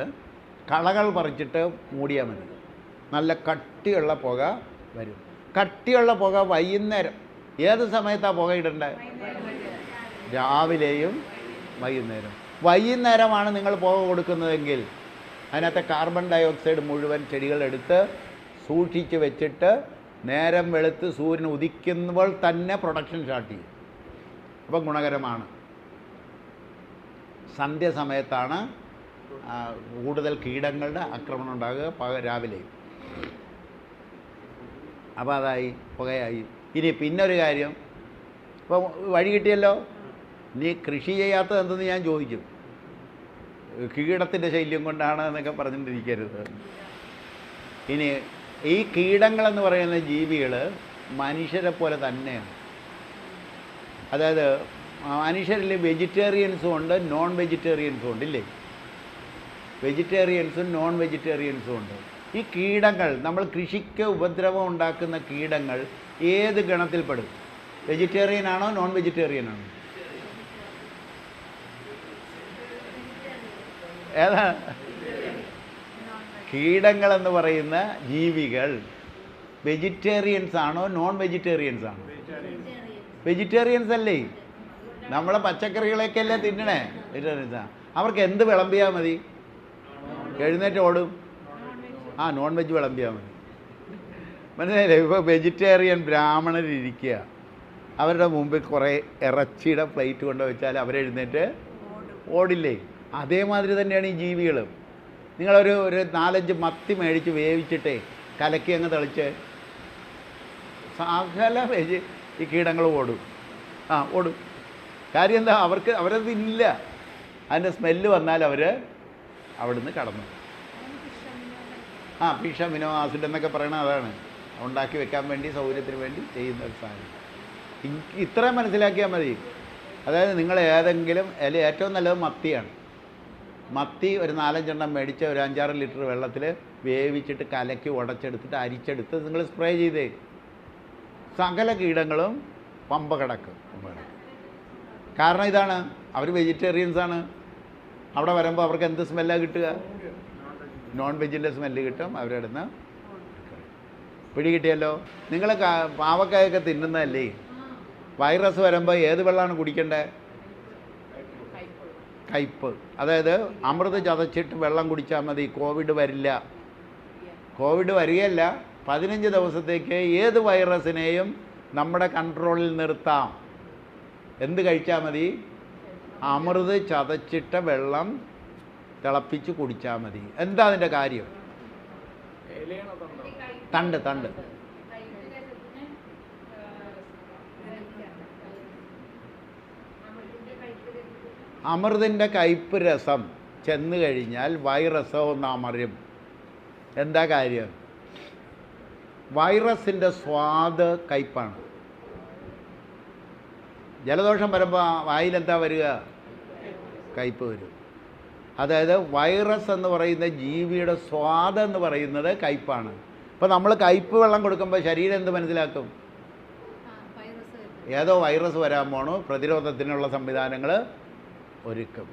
കളകൾ പറിച്ചിട്ട് മൂടിയാൽ മതി. നല്ല കട്ടിയുള്ള പുക വരും. കട്ടിയുള്ള പുക വൈകുന്നേരം. ഏത് സമയത്താണ് പുക ഇടേണ്ടത്? രാവിലെയും വൈകുന്നേരം. വൈകുന്നേരമാണ് നിങ്ങൾ പുക കൊടുക്കുന്നതെങ്കിൽ അതിനകത്തെ കാർബൺ ഡയോക്സൈഡ് മുഴുവൻ ചെടികളെടുത്ത് സൂക്ഷിച്ച് വെച്ചിട്ട് നേരം വെളുത്ത് സൂര്യൻ ഉദിക്കുമ്പോൾ തന്നെ പ്രൊഡക്ഷൻ സ്റ്റാർട്ട് ചെയ്യും. അപ്പം ഗുണകരമാണ്. സന്ധ്യ സമയത്താണ് കൂടുതൽ കീടങ്ങളുടെ ആക്രമണം ഉണ്ടാകുക, രാവിലെ. അപ്പോൾ അതായി, പുകയായി. ഇനി പിന്നൊരു കാര്യം, ഇപ്പോൾ വഴി കിട്ടിയല്ലോ. നീ കൃഷി ചെയ്യാത്തത് എന്തെന്ന് ഞാൻ ചോദിക്കും. കീടത്തിൻ്റെ ശല്യം കൊണ്ടാണ് എന്നൊക്കെ പറഞ്ഞുകൊണ്ടിരിക്കരുത്. ഇനി ഈ കീടങ്ങളെന്ന് പറയുന്ന ജീവികൾ മനുഷ്യരെ പോലെ തന്നെയാണ്. അതായത് മനുഷ്യരിൽ വെജിറ്റേറിയൻസും ഉണ്ട്, നോൺ വെജിറ്റേറിയൻസും ഉണ്ട്, ഇല്ലേ? വെജിറ്റേറിയൻസും നോൺ വെജിറ്റേറിയൻസും ഉണ്ട്. ഈ കീടങ്ങൾ, നമ്മൾ കൃഷിക്ക് ഉപദ്രവം ഉണ്ടാക്കുന്ന കീടങ്ങൾ ഏത് ഗണത്തിൽപ്പെടും? വെജിറ്റേറിയൻ ആണോ നോൺ വെജിറ്റേറിയൻ ആണോ? ഏതാ? കീടങ്ങളെന്ന് പറയുന്ന ജീവികൾ വെജിറ്റേറിയൻസ് ആണോ നോൺ വെജിറ്റേറിയൻസ് ആണോ? വെജിറ്റേറിയൻസ് അല്ലേ? നമ്മളെ പച്ചക്കറികളൊക്കെ അല്ലേ തിന്നണേ? വെജിറ്റേറിയൻസാണ്. അവർക്ക് എന്ത് വിളമ്പിയാൽ മതി? എഴുന്നേറ്റ് ഓടും. ആ, നോൺ വെജ് വിളമ്പിയാൽ മതി. മനസ്സിലായില്ലേ? ഇപ്പോൾ വെജിറ്റേറിയൻ ബ്രാഹ്മണരിരിക്കുക, അവരുടെ മുമ്പിൽ കുറേ ഇറച്ചിയുടെ പ്ലേറ്റ് കൊണ്ട് വെച്ചാൽ അവരെഴുന്നേറ്റ് ഓടില്ലേ? അതേമാതിരി തന്നെയാണ് ഈ ജീവികളും. നിങ്ങളൊരു 4-5 മത്തി മേടിച്ച് വേവിച്ചിട്ടേ കലക്കി അങ്ങ് തെളിച്ച് സകല ഈ കീടങ്ങൾ ഓടും. ഓടും. കാര്യം എന്താ? അവരതില്ല. അതിൻ്റെ സ്മെല്ല് വന്നാൽ അവർ അവിടുന്ന് കടന്നു. ഫിഷ് അമിനോ ആസിഡ് എന്നൊക്കെ പറയണത് അതാണ്. ഉണ്ടാക്കി വെക്കാൻ വേണ്ടി, സൗകര്യത്തിന് വേണ്ടി ചെയ്യുന്ന ഒരു സാധനം. ഇത്രയും മനസ്സിലാക്കിയാൽ മതി. അതായത് നിങ്ങൾ ഏതെങ്കിലും ഏറ്റവും നല്ലത് മത്തിയാണ്. മത്തി ഒരു 4-5 എണ്ണം മേടിച്ച് ഒരു 5-6 ലിറ്റർ വെള്ളത്തിൽ വേവിച്ചിട്ട് കലക്കി ഉടച്ചെടുത്തിട്ട് അരിച്ചെടുത്ത് നിങ്ങൾ സ്പ്രേ ചെയ്തേ, സകല കീടങ്ങളും പമ്പ കിടക്കും. കാരണം ഇതാണ്, അവർ വെജിറ്റേറിയൻസാണ്. അവിടെ വരുമ്പോൾ അവർക്ക് എന്ത് സ്മെല്ലാണ് കിട്ടുക? നോൺ വെജിൻ്റെ സ്മെല്ല് കിട്ടും. അവരുടെ നിന്ന് പിടികിട്ടിയല്ലോ. നിങ്ങൾ പാവക്കായൊക്കെ തിന്നുന്നതല്ലേ? വൈറസ് വരുമ്പോൾ ഏത് വെള്ളമാണ് കുടിക്കേണ്ടത്? കയ്പ്പ്. അതായത് അമൃത് ചതച്ചിട്ട് വെള്ളം കുടിച്ചാൽ മതി, കോവിഡ് വരില്ല. കോവിഡ് വരികയല്ല, 15 ദിവസത്തേക്ക് ഏത് വൈറസിനെയും നമ്മുടെ കൺട്രോളിൽ നിർത്താം. എന്ത് കഴിച്ചാൽ മതി? അമൃത് ചതച്ചിട്ട വെള്ളം തിളപ്പിച്ച് കുടിച്ചാൽ മതി. എന്താ അതിൻ്റെ കാര്യം? തണ്ട്. അമൃതിൻ്റെ കയ്പ്പ് രസം ചെന്ന് കഴിഞ്ഞാൽ വൈറസ് ഒന്ന് അമരും. എന്താ കാര്യം? വൈറസിൻ്റെ സ്വാദ് കയ്പ്പാണ്. ജലദോഷം വരുമ്പോൾ വായിലെന്താ വരിക? കയ്പ്പ് വരും. അതായത് വൈറസ് എന്ന് പറയുന്ന ജീവിയുടെ സ്വാദം എന്ന് പറയുന്നത് കയ്പ്പാണ്. ഇപ്പോൾ നമ്മൾ കയ്പ്പ് വെള്ളം കൊടുക്കുമ്പോൾ ശരീരം എന്ത് മനസ്സിലാക്കും? ഏതോ വൈറസ് വരാൻ പോണു, പ്രതിരോധത്തിനുള്ള സംവിധാനങ്ങൾ ഒരുക്കും.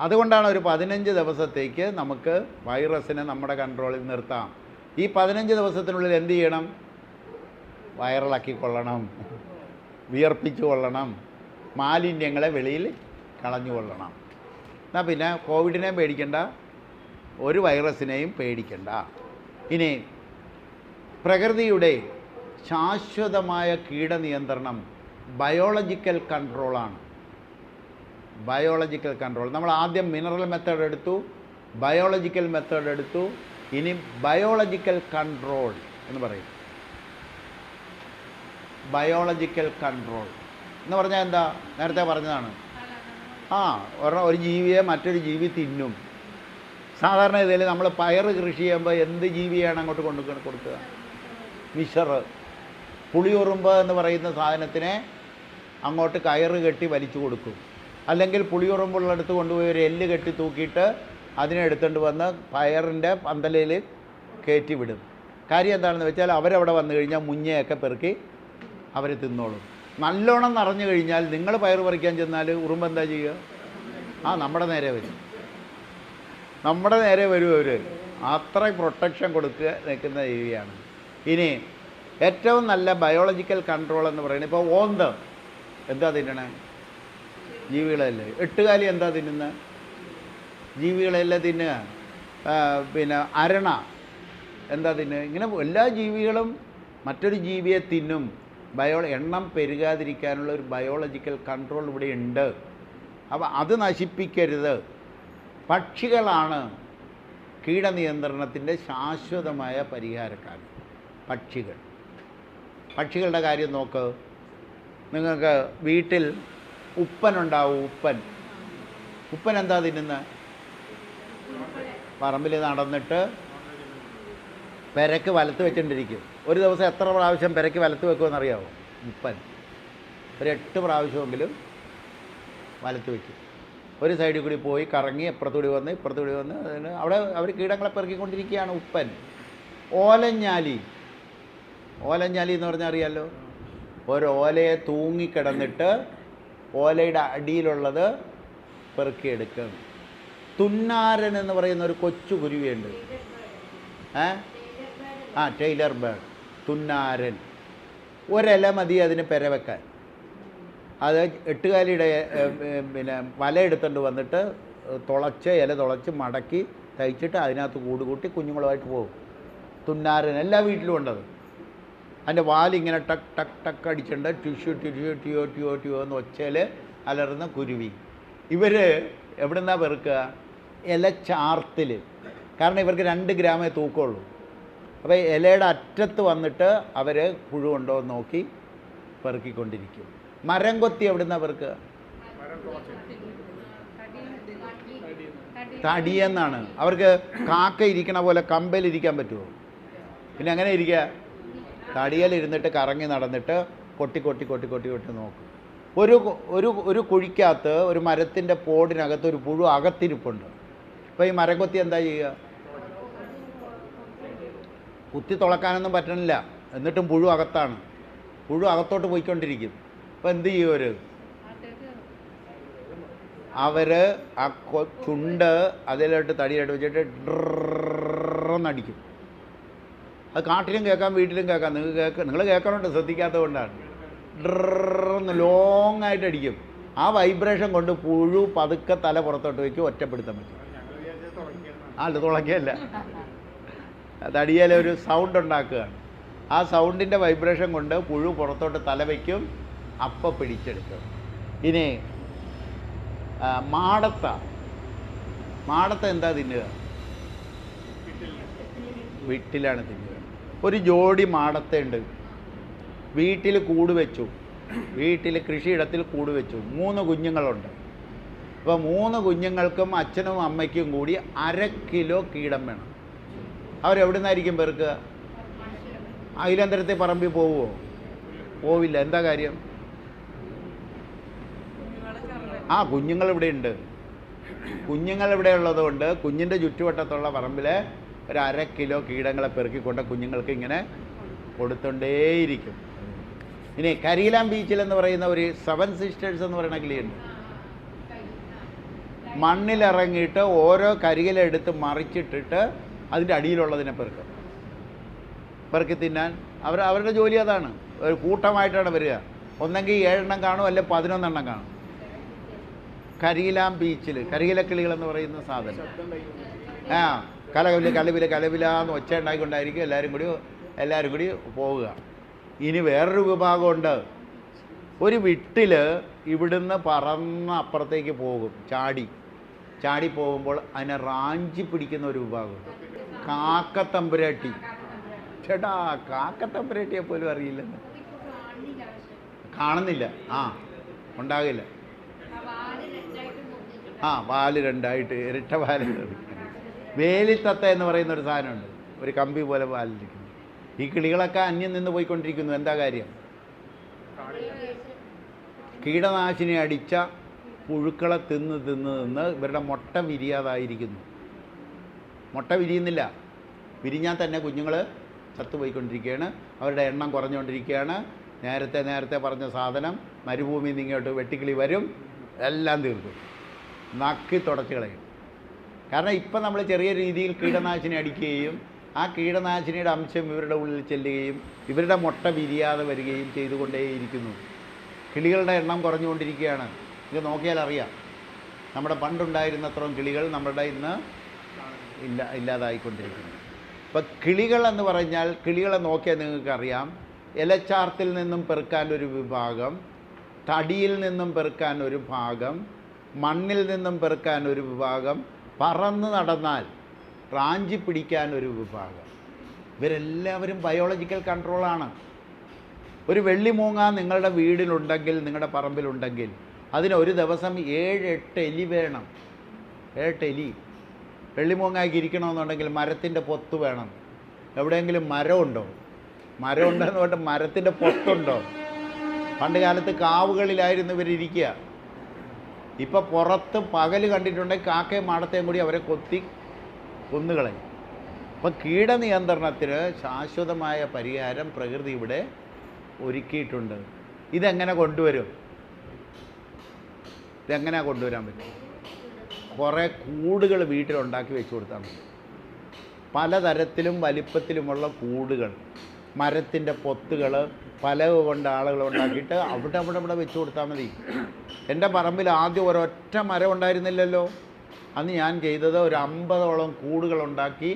അതുകൊണ്ടാണ് ഒരു 15 ദിവസത്തേക്ക് നമുക്ക് വൈറസിനെ നമ്മുടെ കൺട്രോളിൽ നിർത്താം. ഈ 15 ദിവസത്തിനുള്ളിൽ എന്ത് ചെയ്യണം? വയറിളക്കി കൊള്ളണം, വിയർപ്പിച്ചു കൊള്ളണം, മാലിന്യങ്ങളെ വെളിയിൽ കളഞ്ഞു കൊള്ളണം. എന്നാൽ പിന്നെ കോവിഡിനെയും പേടിക്കണ്ട, ഒരു വൈറസിനെയും പേടിക്കണ്ട. ഇനി പ്രകൃതിയുടെ ശാശ്വതമായ കീടനിയന്ത്രണം ബയോളജിക്കൽ കൺട്രോളാണ്. Biological control. നമ്മൾ ആദ്യം മിനറൽ മെത്തേഡ് എടുത്തു, ബയോളജിക്കൽ മെത്തേഡ് എടുത്തു, ഇനി ബയോളജിക്കൽ കൺട്രോൾ എന്ന് പറയും. ബയോളജിക്കൽ കൺട്രോൾ എന്ന് പറഞ്ഞാൽ എന്താ? നേരത്തെ പറഞ്ഞതാണ്. ഒരു ജീവിയെ മറ്റൊരു ജീവി തിന്നും. സാധാരണ ഇതിൽ നമ്മൾ പയർ കൃഷി ചെയ്യുമ്പോൾ എന്ത് ജീവിയാണ് അങ്ങോട്ട് കൊടുക്കുക? മിഷർ, പുളിയുറുമ്പ് എന്ന് പറയുന്ന സാധനത്തിനെ അങ്ങോട്ട് കയറ് കെട്ടി വലിച്ചു കൊടുക്കും. അല്ലെങ്കിൽ പുളിയുറുമ്പുള്ളടുത്ത് കൊണ്ടുപോയി ഒരു എല്ല് കെട്ടി തൂക്കിയിട്ട് അതിനെ എടുത്തുകൊണ്ട് വന്ന് പയറിൻ്റെ പന്തലയിൽ കയറ്റി വിടും. കാര്യം എന്താണെന്ന് വെച്ചാൽ അവരവിടെ വന്നു കഴിഞ്ഞാൽ മുഞ്ഞയൊക്കെ പെറുക്കി അവർ തിന്നോളും. നല്ലോണം നിറഞ്ഞു കഴിഞ്ഞാൽ നിങ്ങൾ പയർ പറിക്കാൻ ചെന്നാൽ ഉറുമ്പ് എന്താ ചെയ്യുക? നമ്മുടെ നേരെ വരും, നമ്മുടെ നേരെ വരും. അവർ അത്ര പ്രൊട്ടക്ഷൻ കൊടുക്കുക നിൽക്കുന്ന ജീവിയാണ്. ഇനി ഏറ്റവും നല്ല ബയോളജിക്കൽ കൺട്രോൾ എന്ന് പറയുന്നത്, ഇപ്പോൾ ഓന്ത് എന്താ തിന്നണേ? ജീവികളല്ലേ. എട്ടുകാലി എന്താ തിന്നുന്നത്? ജീവികളെല്ലാം തിന്നുക. പിന്നെ അരണ എന്താ തിന്നുക? ഇങ്ങനെ എല്ലാ ജീവികളും മറ്റൊരു ജീവിയെ തിന്നും. എണ്ണം പെരുകാതിരിക്കാനുള്ള ഒരു ബയോളജിക്കൽ കൺട്രോൾ ഇവിടെ ഉണ്ട്. അപ്പോൾ അത് നശിപ്പിക്കരുത്. പക്ഷികളാണ് കീടനിയന്ത്രണത്തിൻ്റെ ശാശ്വതമായ പരിഹാരക്കാർ. പക്ഷികളുടെ കാര്യം നോക്ക്. നിങ്ങൾക്ക് വീട്ടിൽ ഉപ്പനുണ്ടാവും. ഉപ്പൻ എന്താ തിന്നുന്നത്? പറമ്പിൽ നടന്നിട്ട് പെരക്ക് വലത്ത് വെച്ചിട്ടിരിക്കും. ഒരു ദിവസം എത്ര പ്രാവശ്യം പെരക്ക് വലത്ത് വെക്കുമെന്നറിയാമോ? ഉപ്പൻ ഒരു 8 പ്രാവശ്യമെങ്കിലും വലത്ത് വയ്ക്കും. ഒരു സൈഡിൽ കൂടി പോയി കറങ്ങി ഇപ്പുറത്തൂടി വന്ന് അതിന് അവിടെ അവർ കീടങ്ങളെ പെറുക്കിക്കൊണ്ടിരിക്കുകയാണ് ഉപ്പൻ. ഓലഞ്ഞാലി എന്ന് പറഞ്ഞാൽ അറിയാമല്ലോ. ഒരു ഓലയെ തൂങ്ങിക്കിടന്നിട്ട് ഓലയുടെ അടിയിലുള്ളത് പെറുക്കിയെടുക്കും. തുന്നാരൻ എന്ന് പറയുന്ന ഒരു കൊച്ചു കുരുവിയുണ്ട്. Taylor bird, തുന്നാരൻ. ഒരില മതി അതിന് പെരവെക്കാൻ. അത് എട്ടുകാലിയുടെ വല എടുത്തുകൊണ്ട് വന്നിട്ട് ഇല തുളച്ച് മടക്കി തയ്ച്ചിട്ട് അതിനകത്ത് കൂട്ടി കുഞ്ഞുങ്ങളുമായിട്ട് പോകും. തുന്നാരൻ എല്ലാ വീട്ടിലും ഉണ്ടത്. അതിൻ്റെ വാലിങ്ങനെ ടക്ക് ടക്ക് ടക്ക് അടിച്ചിട്ടുണ്ട്. ടിയോ എന്ന് ഒച്ചയിൽ അലറുന്ന കുരുവി. ഇവർ എവിടെ നിന്നാണ് പെറുക്കുക? ഇലച്ചാർത്തിൽ. കാരണം ഇവർക്ക് 2 ഗ്രാമേ തൂക്കമുള്ളൂ. അപ്പോൾ ഇലയുടെ അറ്റത്ത് വന്നിട്ട് അവർ പുഴുണ്ടോ എന്ന് നോക്കി പെറുക്കിക്കൊണ്ടിരിക്കും. മരം കൊത്തി എവിടെ നിന്നാണ് പെറുക്കുക? തടിയെന്നാണ്. അവർക്ക് കാക്ക ഇരിക്കണ പോലെ കമ്പലിരിക്കാൻ പറ്റുമോ? പിന്നെ അങ്ങനെ ഇരിക്കുക? തടിയലിരുന്നിട്ട് കറങ്ങി നടന്നിട്ട് കൊട്ടി നോക്കും. ഒരു കുഴിക്കകത്ത് ഒരു മരത്തിൻ്റെ പോടിനകത്ത് ഒരു പുഴു അകത്തിരിപ്പുണ്ട്. അപ്പോൾ ഈ മരം കൊത്തി എന്താ ചെയ്യുക? കുത്തി തുളക്കാനൊന്നും പറ്റണില്ല. എന്നിട്ടും പുഴു അകത്താണ്. പുഴു അകത്തോട്ട് പോയിക്കൊണ്ടിരിക്കും. അപ്പോൾ എന്ത് ചെയ്യും അവർ? ആ ചുണ്ട് അതിലോട്ട് തടിയായിട്ട് വെച്ചിട്ട് ഡ്രന്നടിക്കും. അത് കാട്ടിലും കേൾക്കാം, വീട്ടിലും കേൾക്കാം. നിങ്ങൾ കേൾക്കാനുണ്ട്, ശ്രദ്ധിക്കാത്തത് കൊണ്ടാണ്. ഡ്രന്ന് ലോങ് ആയിട്ട് അടിക്കും. ആ വൈബ്രേഷൻ കൊണ്ട് പുഴു പതുക്കെ തല പുറത്തോട്ട് വയ്ക്കും, ഒറ്റപ്പെടുത്താൻ പറ്റും. തുളയ്ക്കല്ല, തടിയേലെ ഒരു സൗണ്ട് ഉണ്ടാക്കുകയാണ്. ആ സൗണ്ടിൻ്റെ വൈബ്രേഷൻ കൊണ്ട് പുഴു പുറത്തോട്ട് തല വയ്ക്കും, അപ്പം പിടിച്ചെടുക്കും. ഇനി മാടത്ത എന്താ തിന്നുക? വീട്ടിലാണ് തിന്നുക. ഒരു ജോഡി മാടത്തുണ്ട്. വീട്ടിൽ കൂട് വെച്ചു. കൃഷിയിടത്തിൽ കൂട് വെച്ചു. 3 കുഞ്ഞുങ്ങളുണ്ട്. അപ്പോൾ 3 കുഞ്ഞുങ്ങൾക്കും അച്ഛനും അമ്മയ്ക്കും കൂടി 1/2 കിലോ കീടം വേണം. അവരെവിടെ നിന്നായിരിക്കും പെറുക്കുക? അയിലന്തരത്തെ പറമ്പിൽ പോവുമോ? പോവില്ല. എന്താ കാര്യം? കുഞ്ഞുങ്ങൾ ഇവിടെ ഉണ്ട്. കുഞ്ഞുങ്ങൾ ഇവിടെ ഉള്ളതുകൊണ്ട് കുഞ്ഞിൻ്റെ ചുറ്റുവട്ടത്തുള്ള പറമ്പിൽ ഒരു 1/2 കിലോ കീടങ്ങളെ പെറുക്കിക്കൊണ്ട് കുഞ്ഞുങ്ങൾക്ക് ഇങ്ങനെ കൊടുത്തോണ്ടേയിരിക്കും. ഇനി കരിയിലാം ബീച്ചിൽ എന്ന് പറയുന്ന ഒരു 7 സിസ്റ്റേഴ്സ് എന്ന് പറയുന്ന കിളിയുണ്ട്. മണ്ണിലിറങ്ങിയിട്ട് ഓരോ കരിയിലെടുത്ത് മറിച്ചിട്ടിട്ട് അതിൻ്റെ അടിയിലുള്ളതിനെ പെറുക്കി തിന്നാൻ അവരുടെ ജോലി അതാണ്. ഒരു കൂട്ടമായിട്ടാണ് വരിക. ഒന്നെങ്കിൽ 7 എണ്ണം കാണും, അല്ലെ 11 എണ്ണം കാണും. കരിയിലാം ബീച്ചിൽ കരിയില കിളികളെന്ന് പറയുന്ന സാധനം കലവില എന്ന് ഒച്ച ഉണ്ടാക്കിക്കൊണ്ടായിരിക്കും എല്ലാവരും കൂടി പോവുക. ഇനി വേറൊരു വിഭാഗമുണ്ട്. ഒരു വിട്ടിൽ ഇവിടുന്ന് പറന്ന് അപ്പുറത്തേക്ക് പോകും. ചാടി പോകുമ്പോൾ അതിനെ റാഞ്ചി പിടിക്കുന്ന ഒരു വിഭാഗമുണ്ട്. കാക്കത്തമ്പുരാട്ടി. ചേട്ടാ, കാക്കത്തമ്പുരാട്ടിയെ പോലും അറിയില്ലെന്ന്. കാണുന്നില്ല. ഉണ്ടാകില്ല. വാല് 2ആയിട്ട് ഇരട്ട വാല്. വേലിത്തത്ത എന്ന് പറയുന്ന ഒരു സാധനമുണ്ട്. ഒരു കമ്പി പോലെ വാലിരിക്കുന്നു. ഈ കിളികളൊക്കെ അന്യം നിന്ന് പോയിക്കൊണ്ടിരിക്കുന്നു. എന്താ കാര്യം? കീടനാശിനി അടിച്ച പുഴുക്കളെ തിന്ന് ഇവരുടെ മുട്ട വിരിയാതായിരിക്കുന്നു. മുട്ട വിരിയുന്നില്ല. വിരിഞ്ഞാൽ തന്നെ കുഞ്ഞുങ്ങൾ ചത്തുപോയിക്കൊണ്ടിരിക്കുകയാണ്. അവരുടെ എണ്ണം കുറഞ്ഞുകൊണ്ടിരിക്കുകയാണ്. നേരത്തെ പറഞ്ഞ സാധനം മരുഭൂമിയിൽ നിന്ന് ഇങ്ങോട്ട് വെട്ടിക്കിളി വരും, എല്ലാം തീർക്കും, നക്കി തുടച്ച് കളയും. കാരണം ഇപ്പം നമ്മൾ ചെറിയ രീതിയിൽ കീടനാശിനി അടിക്കുകയും ആ കീടനാശിനിയുടെ അംശം ഇവരുടെ ഉള്ളിൽ ചെല്ലുകയും ഇവരുടെ മുട്ട വിരിയാതെ വരികയും ചെയ്തുകൊണ്ടേയിരിക്കുന്നു. കിളികളുടെ എണ്ണം കുറഞ്ഞുകൊണ്ടിരിക്കുകയാണ്. ഇത് നോക്കിയാൽ അറിയാം. നമ്മുടെ പണ്ടുണ്ടായിരുന്നത്രയും കിളികൾ നമ്മുടെ ഇന്ന് ഇല്ലാതായിക്കൊണ്ടിരിക്കുന്നു. ഇപ്പം കിളികൾ എന്ന് പറഞ്ഞാൽ കിളികളെ നോക്കിയാൽ നിങ്ങൾക്കറിയാം. ഇലച്ചാർത്തിൽ നിന്നും പെറുക്കാൻ ഒരു വിഭാഗം, തടിയിൽ നിന്നും പെറുക്കാൻ ഒരു ഭാഗം, മണ്ണിൽ നിന്നും പെറുക്കാൻ ഒരു വിഭാഗം, പറന്ന് നടന്നാൽ റാഞ്ചി പിടിക്കാൻ ഒരു വിഭാഗം. ഇവരെല്ലാവരും ബയോളജിക്കൽ കൺട്രോളാണ്. ഒരു വെള്ളിമൂങ്ങ നിങ്ങളുടെ വീടിലുണ്ടെങ്കിൽ, നിങ്ങളുടെ പറമ്പിലുണ്ടെങ്കിൽ അതിന് ഒരു ദിവസം 7-8 എലി വേണം. 8 എലി. വെള്ളിമൂങ്ങയ്ക്ക് ഇരിക്കണമെന്നുണ്ടെങ്കിൽ മരത്തിൻ്റെ പൊത്ത് വേണം. എവിടെയെങ്കിലും മരമുണ്ടോ? മരമുണ്ടെന്ന് പറഞ്ഞിട്ട് മരത്തിൻ്റെ പൊത്തുണ്ടോ? പണ്ട് കാലത്ത് കാവുകളിലായിരുന്നു ഇവരിയ്ക്കുക. ഇപ്പം പുറത്ത് പകൽ കണ്ടിട്ടുണ്ടെങ്കിൽ കാക്കയും മാടത്തെയും കൂടി അവരെ കൊന്നുകളയും. അപ്പം കീടനിയന്ത്രണത്തിന് ശാശ്വതമായ പരിഹാരം പ്രകൃതി ഇവിടെ ഒരുക്കിയിട്ടുണ്ട്. ഇതെങ്ങനെ കൊണ്ടുവരും? ഇതെങ്ങനെ കൊണ്ടുവരാൻ പറ്റും? കുറേ കൂടുകൾ വീട്ടിലുണ്ടാക്കി വെച്ച് കൊടുത്താൽ മതി. പലതരത്തിലും വലിപ്പത്തിലുമുള്ള കൂടുകൾ, മരത്തിൻ്റെ പൊത്തുകൾ, പലക കൊണ്ട് ആളുകൾ ഉണ്ടാക്കിയിട്ട് അവിടെ വെച്ച് കൊടുത്താൽ മതി. എൻ്റെ പറമ്പിൽ ആദ്യം ഒരൊറ്റ മരം ഉണ്ടായിരുന്നില്ലല്ലോ. അന്ന് ഞാൻ ചെയ്തത് ഒരു 50ഓളം കൂടുകളുണ്ടാക്കി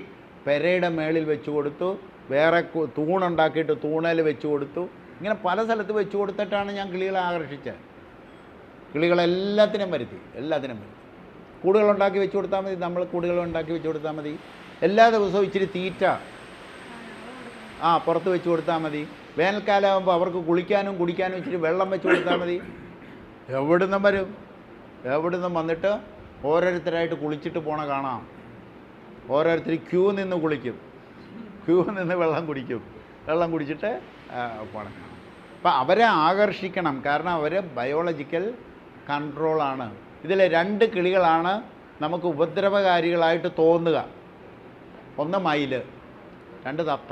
പെരയുടെ മേളിൽ വെച്ച് കൊടുത്തു. വേറെ തൂണുണ്ടാക്കിയിട്ട് തൂണയിൽ വെച്ച് കൊടുത്തു. ഇങ്ങനെ പല സ്ഥലത്ത് വെച്ച് കൊടുത്തിട്ടാണ് ഞാൻ കിളികളെ ആകർഷിച്ചത്. കിളികളെല്ലാത്തിനും വരുത്തി. കൂടുകളുണ്ടാക്കി വെച്ച് കൊടുത്താൽ മതി. നമ്മൾ കൂടുകളുണ്ടാക്കി വെച്ച് കൊടുത്താൽ മതി. എല്ലാ ദിവസവും ഇച്ചിരി തീറ്റ പുറത്ത് വെച്ച് കൊടുത്താൽ മതി. വേനൽക്കാലമാകുമ്പോൾ അവർക്ക് കുളിക്കാനും കുടിക്കാനും ഇച്ചിരി വെള്ളം വെച്ച് കൊടുത്താൽ മതി. എവിടുന്നും വരും. എവിടുന്നും വന്നിട്ട് ഓരോരുത്തരായിട്ട് കുളിച്ചിട്ട് പോണ കാണാം. ഓരോരുത്തർ ക്യൂ നിന്ന് കുളിക്കും, ക്യൂ നിന്ന് വെള്ളം കുടിച്ചിട്ട് പോണം. അപ്പം അവരെ ആകർഷിക്കണം. കാരണം അവർ ബയോളജിക്കൽ കൺട്രോളാണ്. ഇതിൽ 2 കിളികളാണ് നമുക്ക് ഉപദ്രവകാരികളായിട്ട് തോന്നുക. ഒന്ന് മയിൽ, 2 തത്ത.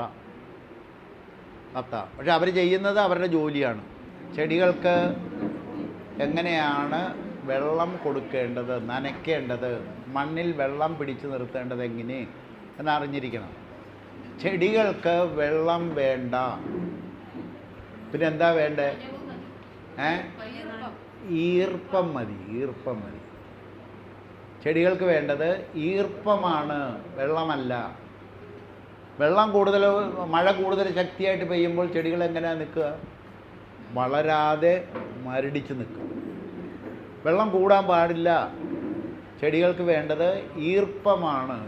പക്ഷെ അവർ ചെയ്യുന്നത് അവരുടെ ജോലിയാണ്. ചെടികൾക്ക് എങ്ങനെയാണ് വെള്ളം കൊടുക്കേണ്ടത്, നനയ്ക്കേണ്ടത്, മണ്ണിൽ വെള്ളം പിടിച്ചു നിർത്തേണ്ടത് എങ്ങനെ എന്നറിഞ്ഞിരിക്കണം. ചെടികൾക്ക് വെള്ളം വേണ്ട. പിന്നെ എന്താ വേണ്ടേ? ഈർപ്പം മതി. ചെടികൾക്ക് വേണ്ടത് ഈർപ്പമാണ്, വെള്ളമല്ല. മഴ കൂടുതൽ ശക്തിയായിട്ട് പെയ്യുമ്പോൾ ചെടികൾ എങ്ങനെയാണ് നിൽക്കുക? വളരാതെ മരടിച്ച് നിൽക്കും. വെള്ളം കൂടാൻ പാടില്ല. ചെടികൾക്ക് വേണ്ടത് ഈർപ്പമാണ്.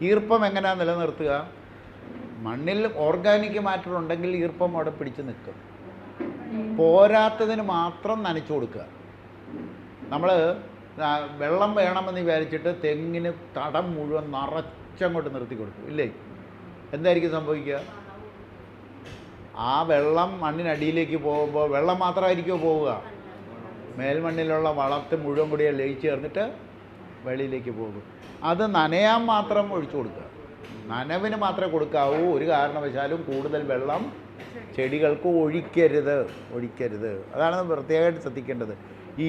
ഈർപ്പം എങ്ങനെയാണ് നിലനിർത്തുക? മണ്ണിൽ ഓർഗാനിക് മാറ്റർ ഉണ്ടെങ്കിൽ ഈർപ്പം അവിടെ പിടിച്ച് നിൽക്കും. പോരാത്തതിന് മാത്രം നനച്ചു കൊടുക്കുക. നമ്മൾ വെള്ളം വേണമെന്ന് വിചാരിച്ചിട്ട് തെങ്ങിന് തടം മുഴുവൻ നിറച്ചങ്ങോട്ട് നിർത്തി കൊടുക്കും, ഇല്ലേ? എന്തായിരിക്കും സംഭവിക്കുക? ആ വെള്ളം മണ്ണിനടിയിലേക്ക് പോകുമ്പോൾ വെള്ളം മാത്രമായിരിക്കുമോ പോവുക? മേൽമണ്ണിലുള്ള വളത്ത് മുഴുവൻ കൂടി ലയിച്ച് ചേർന്നിട്ട് വെളിയിലേക്ക് പോകും. അത് നനയാൻ മാത്രം ഒഴിച്ചു കൊടുക്കുക, നനവിന് മാത്രമേ കൊടുക്കാവൂ. ഒരു കാരണവശാലും കൂടുതൽ വെള്ളം ചെടികൾക്ക് ഒഴിക്കരുത്. അതാണ് പ്രത്യേകമായിട്ട് ശ്രദ്ധിക്കേണ്ടത്.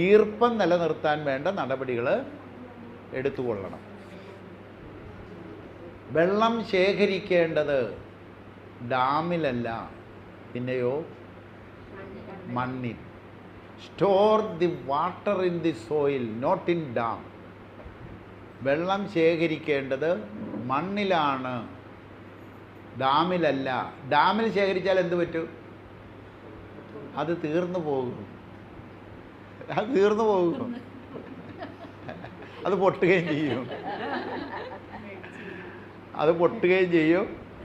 ഈർപ്പം നിലനിർത്താൻ വേണ്ട നടപടികൾ എടുത്തുകൊള്ളണം. വെള്ളം ശേഖരിക്കേണ്ടത് ഡാമിലല്ല, പിന്നെയോ മണ്ണിൽ. Store the water in the soil, not in dam. വെള്ളം ശേഖരിക്കേണ്ടത് മണ്ണിലാണ്, ഡാമിലല്ല. ഡാമിൽ ശേഖരിച്ചാൽ എന്ത് പറ്റും? അത് തീർന്നു പോകും. അത് പൊട്ടുകയും ചെയ്യും,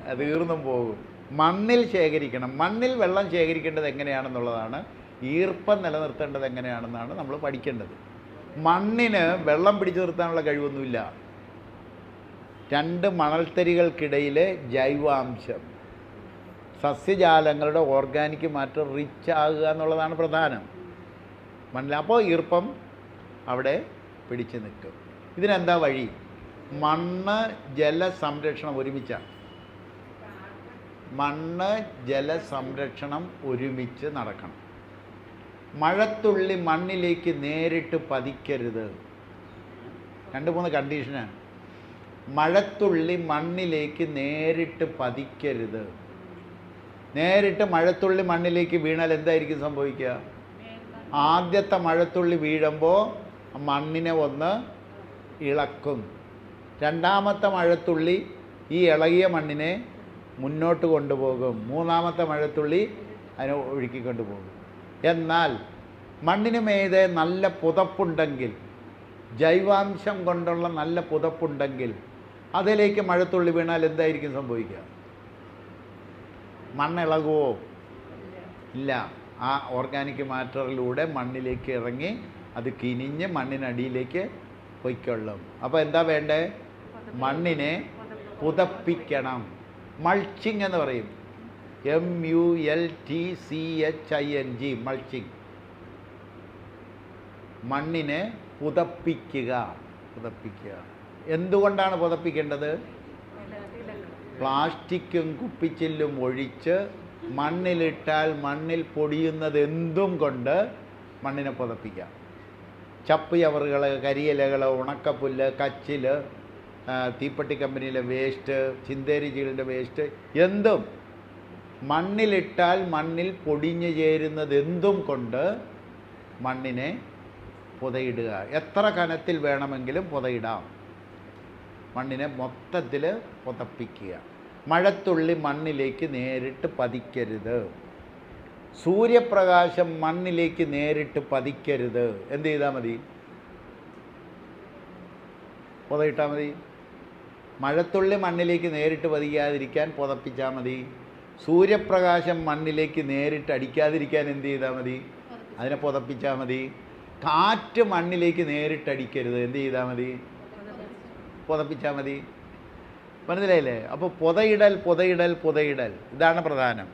അത് തീർന്നും പോകും. മണ്ണിൽ ശേഖരിക്കണം. മണ്ണിൽ വെള്ളം ശേഖരിക്കേണ്ടത് എങ്ങനെയാണെന്നുള്ളതാണ്, ഈർപ്പം നിലനിർത്തേണ്ടത് എങ്ങനെയാണെന്നാണ് നമ്മൾ പഠിക്കേണ്ടത്. മണ്ണിന് വെള്ളം പിടിച്ചു നിർത്താനുള്ള കഴിവൊന്നുമില്ല. രണ്ട് മണൽത്തരികൾക്കിടയിലെ ജൈവാംശം, സസ്യജാലങ്ങളുടെ ഓർഗാനിക് മാറ്റർ റിച്ച് ആകുക എന്നുള്ളതാണ് പ്രധാനം മണ്ണിൽ. അപ്പോൾ ഈർപ്പം അവിടെ പിടിച്ചു നിൽക്കും. ഇതിനെന്താ വഴി? മണ്ണ് ജല സംരക്ഷണം ഒരുമിച്ചാണ്. മണ്ണ് ജല സംരക്ഷണം ഒരുമിച്ച് നടക്കണം. മഴത്തുള്ളി മണ്ണിലേക്ക് നേരിട്ട് പതിക്കരുത്. 2-3 കണ്ടീഷനാണ്. മഴത്തുള്ളി മണ്ണിലേക്ക് നേരിട്ട് പതിക്കരുത്. നേരിട്ട് മഴത്തുള്ളി മണ്ണിലേക്ക് വീണാൽ എന്തായിരിക്കും സംഭവിക്കുക? ആദ്യത്തെ മഴത്തുള്ളി വീഴുമ്പോൾ മണ്ണിനെ ഒന്ന് ഇളക്കും. രണ്ടാമത്തെ മഴത്തുള്ളി ഈ ഇളകിയ മണ്ണിനെ മുന്നോട്ട് കൊണ്ടുപോകും. മൂന്നാമത്തെ മഴത്തുള്ളി അതിനെ ഒഴുക്കിക്കൊണ്ടുപോകും. എന്നാൽ മണ്ണിന് മീതെ നല്ല പുതപ്പുണ്ടെങ്കിൽ, ജൈവാംശം കൊണ്ടുള്ള നല്ല പുതപ്പുണ്ടെങ്കിൽ, അതിലേക്ക് മഴത്തുള്ളി വീണാൽ എന്തായിരിക്കും സംഭവിക്കുക? മണ്ണിളകുമോ? ഇല്ല. ആ ഓർഗാനിക് മാറ്ററിലൂടെ മണ്ണിലേക്ക് ഇറങ്ങി അത് കിനിഞ്ഞ് മണ്ണിനടിയിലേക്ക് പൊയ്ക്കൊള്ളും. അപ്പോൾ എന്താ വേണ്ടേ? മണ്ണിനെ പുതപ്പിക്കണം. മൾച്ചിങ് എന്ന് പറയും. MULTCHING, mulching. മണ്ണിനെ പുതപ്പിക്കുക. എന്തുകൊണ്ടാണ് പുതപ്പിക്കേണ്ടത്? പ്ലാസ്റ്റിക്കും കുപ്പിച്ചില്ലും ഒഴിച്ച് മണ്ണിലിട്ടാൽ മണ്ണിൽ പൊടിയുന്നത് എന്തും കൊണ്ട് മണ്ണിനെ പുതപ്പിക്കാം. ചപ്പ് ചവറുകൾ, കരിയിലകൾ, ഉണക്കപ്പുല്ല്, കച്ചിൽ, തീപ്പെട്ടി കമ്പനിയിലെ വേസ്റ്റ്, ചിന്തേരി ചീളിൻ്റെ വേസ്റ്റ്, എന്തും മണ്ണിലിട്ടാൽ മണ്ണിൽ പൊടിഞ്ഞു ചേരുന്നത് എന്തും കൊണ്ട് മണ്ണിനെ പുതയിടുക. എത്ര കനത്തിൽ വേണമെങ്കിലും പുതയിടാം. മണ്ണിനെ മൊത്തത്തിൽ പുതപ്പിക്കുക. മഴത്തുള്ളി മണ്ണിലേക്ക് നേരിട്ട് പതിക്കരുത്. സൂര്യപ്രകാശം മണ്ണിലേക്ക് നേരിട്ട് പതിക്കരുത്. എന്ത് ചെയ്താൽ മതി? പുതയിട്ടാൽ മതി. മഴത്തുള്ളി മണ്ണിലേക്ക് നേരിട്ട് പതിക്കാതിരിക്കാൻ പുതപ്പിച്ചാൽ മതി. സൂര്യപ്രകാശം മണ്ണിലേക്ക് നേരിട്ട് അടിക്കാതിരിക്കാൻ എന്ത് ചെയ്താൽ മതി? അതിനെ പുതപ്പിച്ചാൽ മതി. കാറ്റ് മണ്ണിലേക്ക് നേരിട്ട് അടിക്കരുത്. എന്ത് ചെയ്താൽ മതി? പുതപ്പിച്ചാൽ മതി. മനസ്സിലായില്ലേ? അപ്പോൾ പുതയിടൽ ഇതാണ് പ്രധാനം.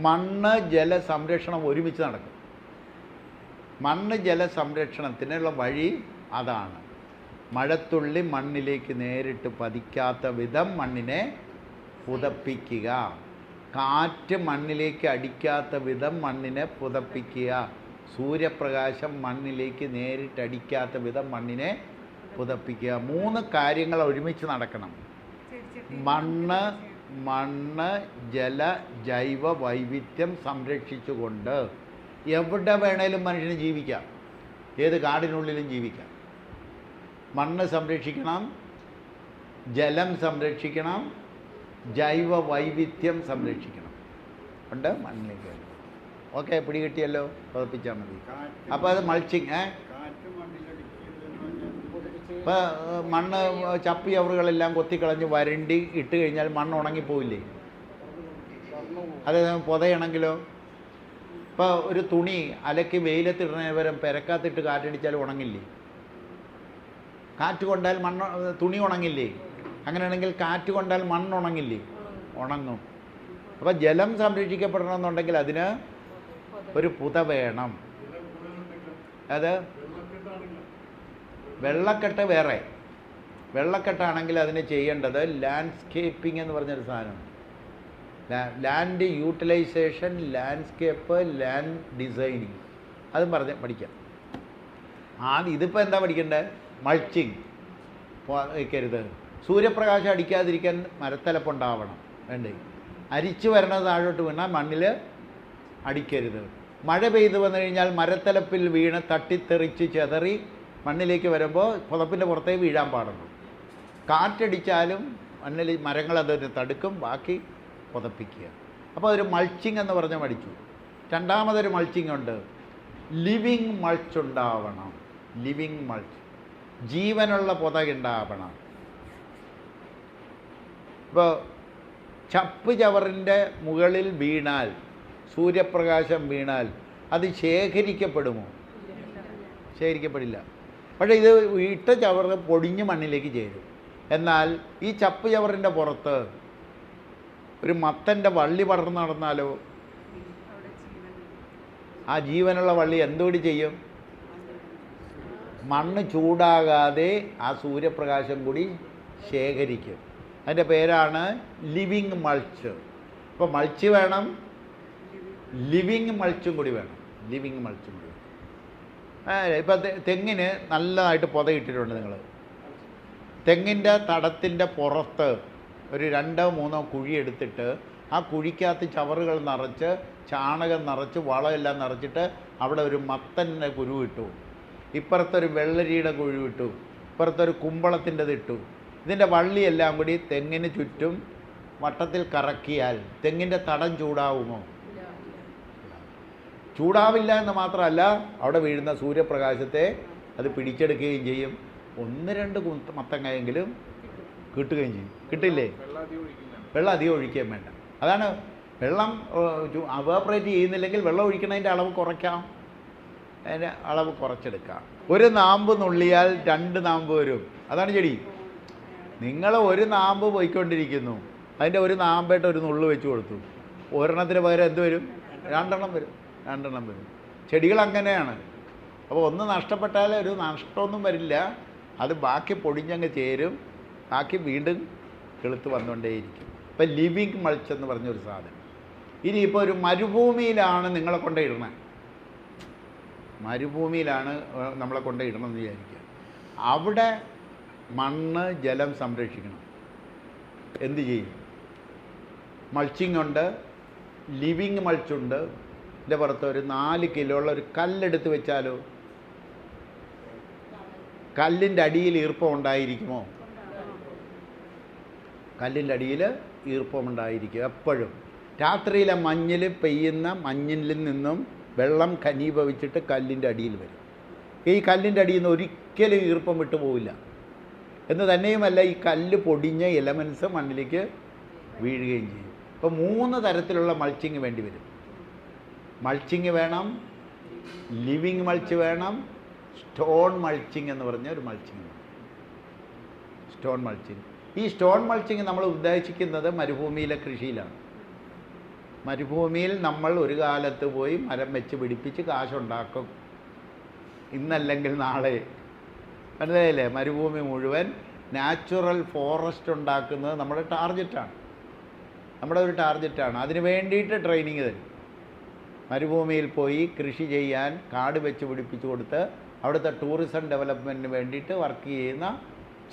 മണ്ണ് ജല സംരക്ഷണം ഒരുമിച്ച് നടക്കും. മണ്ണ് ജല സംരക്ഷണത്തിനുള്ള വഴി അതാണ്. മഴത്തുള്ളി മണ്ണിലേക്ക് നേരിട്ട് പതിക്കാത്ത വിധം മണ്ണിനെ പുതപ്പിക്കുക. കാറ്റ് മണ്ണിലേക്ക് അടിക്കാത്ത വിധം മണ്ണിനെ പുതപ്പിക്കുക. സൂര്യപ്രകാശം മണ്ണിലേക്ക് നേരിട്ട് അടിക്കാത്ത വിധം മണ്ണിനെ പുതപ്പിക്കുക. 3 കാര്യങ്ങൾ ഒരുമിച്ച് നടക്കണം. മണ്ണ് ജല ജൈവ വൈവിധ്യം സംരക്ഷിച്ചുകൊണ്ട് എവിടെ വേണേലും മനുഷ്യന് ജീവിക്കാം. ഏത് കാടിനുള്ളിലും ജീവിക്കാം. മണ്ണ് സംരക്ഷിക്കണം, ജലം സംരക്ഷിക്കണം, ജൈവ വൈവിധ്യം സംരക്ഷിക്കണം. ഉണ്ട് മണ്ണിലേക്ക്. ഓക്കെ, പിടികിട്ടിയല്ലോ. പതിപ്പിച്ചാൽ മതി. അപ്പോൾ അത് മൾച്ചിങ്. ഇപ്പോൾ മണ്ണ് ചപ്പ് ചവറുകളെല്ലാം കൊത്തിക്കളഞ്ഞ് വരണ്ടി ഇട്ട് കഴിഞ്ഞാൽ മണ്ണ് ഉണങ്ങിപ്പോയില്ലേ? അതേ പുതയണമെങ്കിലോ? ഇപ്പോൾ ഒരു തുണി അലക്കി വെയിലത്തിടുന്നതിന് പകരം പെരക്കാത്തിട്ട് കാറ്റടിച്ചാൽ ഉണങ്ങില്ലേ? കാറ്റ് കൊണ്ടാൽ തുണി ഉണങ്ങില്ലേ? അങ്ങനെയാണെങ്കിൽ കാറ്റ് കൊണ്ടാൽ മണ്ണുണങ്ങില്ലേ? ഉണങ്ങും. അപ്പോൾ ജലം സംരക്ഷിക്കപ്പെടണമെന്നുണ്ടെങ്കിൽ അതിന് ഒരു പുത വേണം. അത് വെള്ളക്കെട്ട് വേറെ. വെള്ളക്കെട്ടാണെങ്കിൽ അതിന് ചെയ്യേണ്ടത് ലാൻഡ്സ്കേപ്പിംഗ് എന്ന് പറഞ്ഞൊരു സാധനം, land utilization, landscape, land designing, അതും പഠിക്കാം. ഇതിപ്പോൾ എന്താ പഠിക്കേണ്ടത്? മൾച്ചിങ് വയ്ക്കരുത്. സൂര്യപ്രകാശം അടിക്കാതിരിക്കാൻ മരത്തലപ്പുണ്ടാവണം, വേണ്ടേ? അരിച്ചു വരണത് താഴോട്ട് വീണാൽ മണ്ണിൽ അടിക്കരുത്. മഴ പെയ്തു വന്നു കഴിഞ്ഞാൽ മരത്തലപ്പിൽ വീണ് തട്ടിത്തെറിച്ച് ചെതറി മണ്ണിലേക്ക് വരുമ്പോൾ പുതപ്പിൻ്റെ പുറത്തേക്ക് വീഴാൻ പാടുള്ളൂ. കാറ്റടിച്ചാലും മണ്ണിൽ മരങ്ങളതിന് തടുക്കും, ബാക്കി പുതപ്പിക്കുക. അപ്പോൾ അതൊരു മൾച്ചിങ് എന്ന് പറഞ്ഞ് പഠിച്ചു. രണ്ടാമതൊരു മൾച്ചിങ് ഉണ്ട്, ലിവിങ് മൾച്ച് ഉണ്ടാവണം. ലിവിങ് മൾച്ച്, ജീവനുള്ള പുതയുണ്ടാവണം. ഇപ്പോൾ ചപ്പ് ചവറിൻ്റെ മുകളിൽ വീണാൽ, സൂര്യപ്രകാശം വീണാൽ അത് ശേഖരിക്കപ്പെടുമോ? ശേഖരിക്കപ്പെടില്ല. പക്ഷേ ഇത് ഇട്ട ചവറ് പൊടിഞ്ഞ് മണ്ണിലേക്ക് ചേരും. എന്നാൽ ഈ ചപ്പ് ചവറിൻ്റെ പുറത്ത് ഒരു മത്തൻ്റെ വള്ളി പടർന്ന് നടന്നാലോ, ആ ജീവനുള്ള വള്ളി എന്തുകൂടി ചെയ്യും? മണ്ണ് ചൂടാകാതെ ആ സൂര്യപ്രകാശം കൂടി ശേഖരിക്കും. അതിൻ്റെ പേരാണ് ലിവിങ് മൾച്ച്. അപ്പോൾ മൾച്ച് വേണം, ലിവിങ് മൾച്ചും കൂടി വേണം. ലിവിങ് മൾച്ചും കൂടി. ഇപ്പം തെങ്ങിന് നല്ലതായിട്ട് പുതയിട്ടിട്ടുണ്ട് നിങ്ങൾ. തെങ്ങിൻ്റെ തടത്തിൻ്റെ പുറത്ത് ഒരു 2-3 കുഴി എടുത്തിട്ട് ആ കുഴിക്കകത്ത് ചവറുകൾ നിറച്ച്, ചാണകം നിറച്ച്, വളമെല്ലാം നിറച്ചിട്ട് അവിടെ ഒരു മത്തൻ്റെ കുരു ഇട്ടു, ഇപ്പുറത്തൊരു വെള്ളരിയുടെ കുഴി ഇട്ടു, ഇപ്പുറത്തൊരു കുമ്പളത്തിൻ്റെത് ഇട്ടു. ഇതിൻ്റെ വള്ളിയെല്ലാം കൂടി തെങ്ങിന് ചുറ്റും വട്ടത്തിൽ കറക്കിയാൽ തെങ്ങിൻ്റെ തടം ചൂടാവുമോ? ചൂടാവില്ല എന്ന് മാത്രമല്ല, അവിടെ വീഴുന്ന സൂര്യപ്രകാശത്തെ അത് പിടിച്ചെടുക്കുകയും ചെയ്യും. 1-2 മത്തങ്ങയെങ്കിലും കിട്ടുകയും ചെയ്യും. കിട്ടില്ലേ? വെള്ളം അധികം ഒഴിക്കുകയും വേണ്ട. അതാണ് വെള്ളം അവോപ്പറേറ്റ് ചെയ്യുന്നില്ലെങ്കിൽ വെള്ളം ഒഴിക്കണതിൻ്റെ അളവ് കുറയ്ക്കാം, അതിൻ്റെ അളവ് കുറച്ചെടുക്കാം. ഒരു നാമ്പ് നുള്ളിയാൽ 2 നാമ്പ് വരും. അതാണ് ചെടി. നിങ്ങൾ ഒരു നാമ്പ് പോയിക്കൊണ്ടിരിക്കുന്നു, അതിൻ്റെ ഒരു നാമ്പായിട്ട് ഒരു നുള്ളു വെച്ച് കൊടുത്തു, ഒരെണ്ണത്തിന് പകരം എന്ത് വരും? 2 എണ്ണം വരും. 2 എണ്ണം വരും. ചെടികൾ അങ്ങനെയാണ്. അപ്പോൾ ഒന്ന് നഷ്ടപ്പെട്ടാൽ ഒരു നഷ്ടമൊന്നും വരില്ല, അത് ബാക്കി പൊടിഞ്ഞങ്ങ് ചേരും, ബാക്കി വീണ്ടും കിളുത്ത് വന്നുകൊണ്ടേയിരിക്കും. ഇപ്പം ലിവിങ് മൾച്ച് എന്ന് പറഞ്ഞൊരു സാധനം. ഇനിയിപ്പോൾ ഒരു മരുഭൂമിയിലാണ് നിങ്ങളെ കൊണ്ടിടണത്, മരുഭൂമിയിലാണ് നമ്മളെ കൊണ്ടിടണമെന്ന് വിചാരിക്കുക. അവിടെ മണ്ണ് ജലം സംരക്ഷിക്കണം. എന്ത് ചെയ്യും? മൾച്ചിങ് ഉണ്ട്, ലിവിങ് മൾച്ചുണ്ട്. ഇതിൻ്റെ പുറത്ത് ഒരു 4 കിലോ ഉള്ള ഒരു കല്ലെടുത്ത് വെച്ചാലോ, കല്ലിൻ്റെ അടിയിൽ ഈർപ്പം ഉണ്ടായിരിക്കുമോ? കല്ലിൻ്റെ അടിയിൽ ഈർപ്പമുണ്ടായിരിക്കും എപ്പോഴും. രാത്രിയിലെ മഞ്ഞിൽ പെയ്യുന്ന മഞ്ഞിൽ നിന്നും വെള്ളം ഘനീഭവിച്ചിട്ട് കല്ലിൻ്റെ അടിയിൽ വരും. ഈ കല്ലിൻ്റെ അടിയിൽ നിന്ന് ഒരിക്കലും ഈർപ്പം വിട്ടു പോവില്ല. എന്ന് തന്നെയുമല്ല, ഈ കല്ല് പൊടിഞ്ഞ എലമെൻറ്റ്സ് മണ്ണിലേക്ക് വീഴുകയും ചെയ്യും. അപ്പോൾ 3 തരത്തിലുള്ള മൾച്ചിങ് വേണ്ടി വരും. മൾച്ചിങ് വേണം, ലിവിങ് മൾച്ച് വേണം, സ്റ്റോൺ മൾച്ചിങ് എന്ന് പറഞ്ഞ ഒരു മൾച്ചിങ് വേണം. Stone mulching. ഈ സ്റ്റോൺ മൾച്ചിങ് നമ്മൾ ഉദ്ദേശിക്കുന്നത് മരുഭൂമിയിലെ കൃഷിയിലാണ്. മരുഭൂമിയിൽ നമ്മൾ ഒരു കാലത്ത് പോയി മരം വെച്ച് പിടിപ്പിച്ച് കാശുണ്ടാക്കും, ഇന്നല്ലെങ്കിൽ നാളെ. മനസ്സിലായില്ലേ? മരുഭൂമി മുഴുവൻ നാച്ചുറൽ ഫോറസ്റ്റ് ഉണ്ടാക്കുന്നത് നമ്മുടെ ടാർഗറ്റാണ്, നമ്മുടെ ഒരു ടാർഗറ്റാണ്. അതിന് വേണ്ടിയിട്ട് ട്രെയിനിങ് തരും. മരുഭൂമിയിൽ പോയി കൃഷി ചെയ്യാൻ കാട് വെച്ച് പിടിപ്പിച്ച് കൊടുത്ത് അവിടുത്തെ ടൂറിസം ഡെവലപ്മെൻറ്റിന് വേണ്ടിയിട്ട് വർക്ക് ചെയ്യുന്ന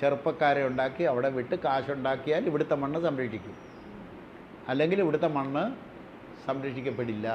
ചെറുപ്പക്കാരെ ഉണ്ടാക്കി അവിടെ വിട്ട് കാശുണ്ടാക്കിയാൽ ഇവിടുത്തെ മണ്ണ് സംരക്ഷിക്കും, അല്ലെങ്കിൽ ഇവിടുത്തെ മണ്ണ് സംരക്ഷിക്കപ്പെടില്ല.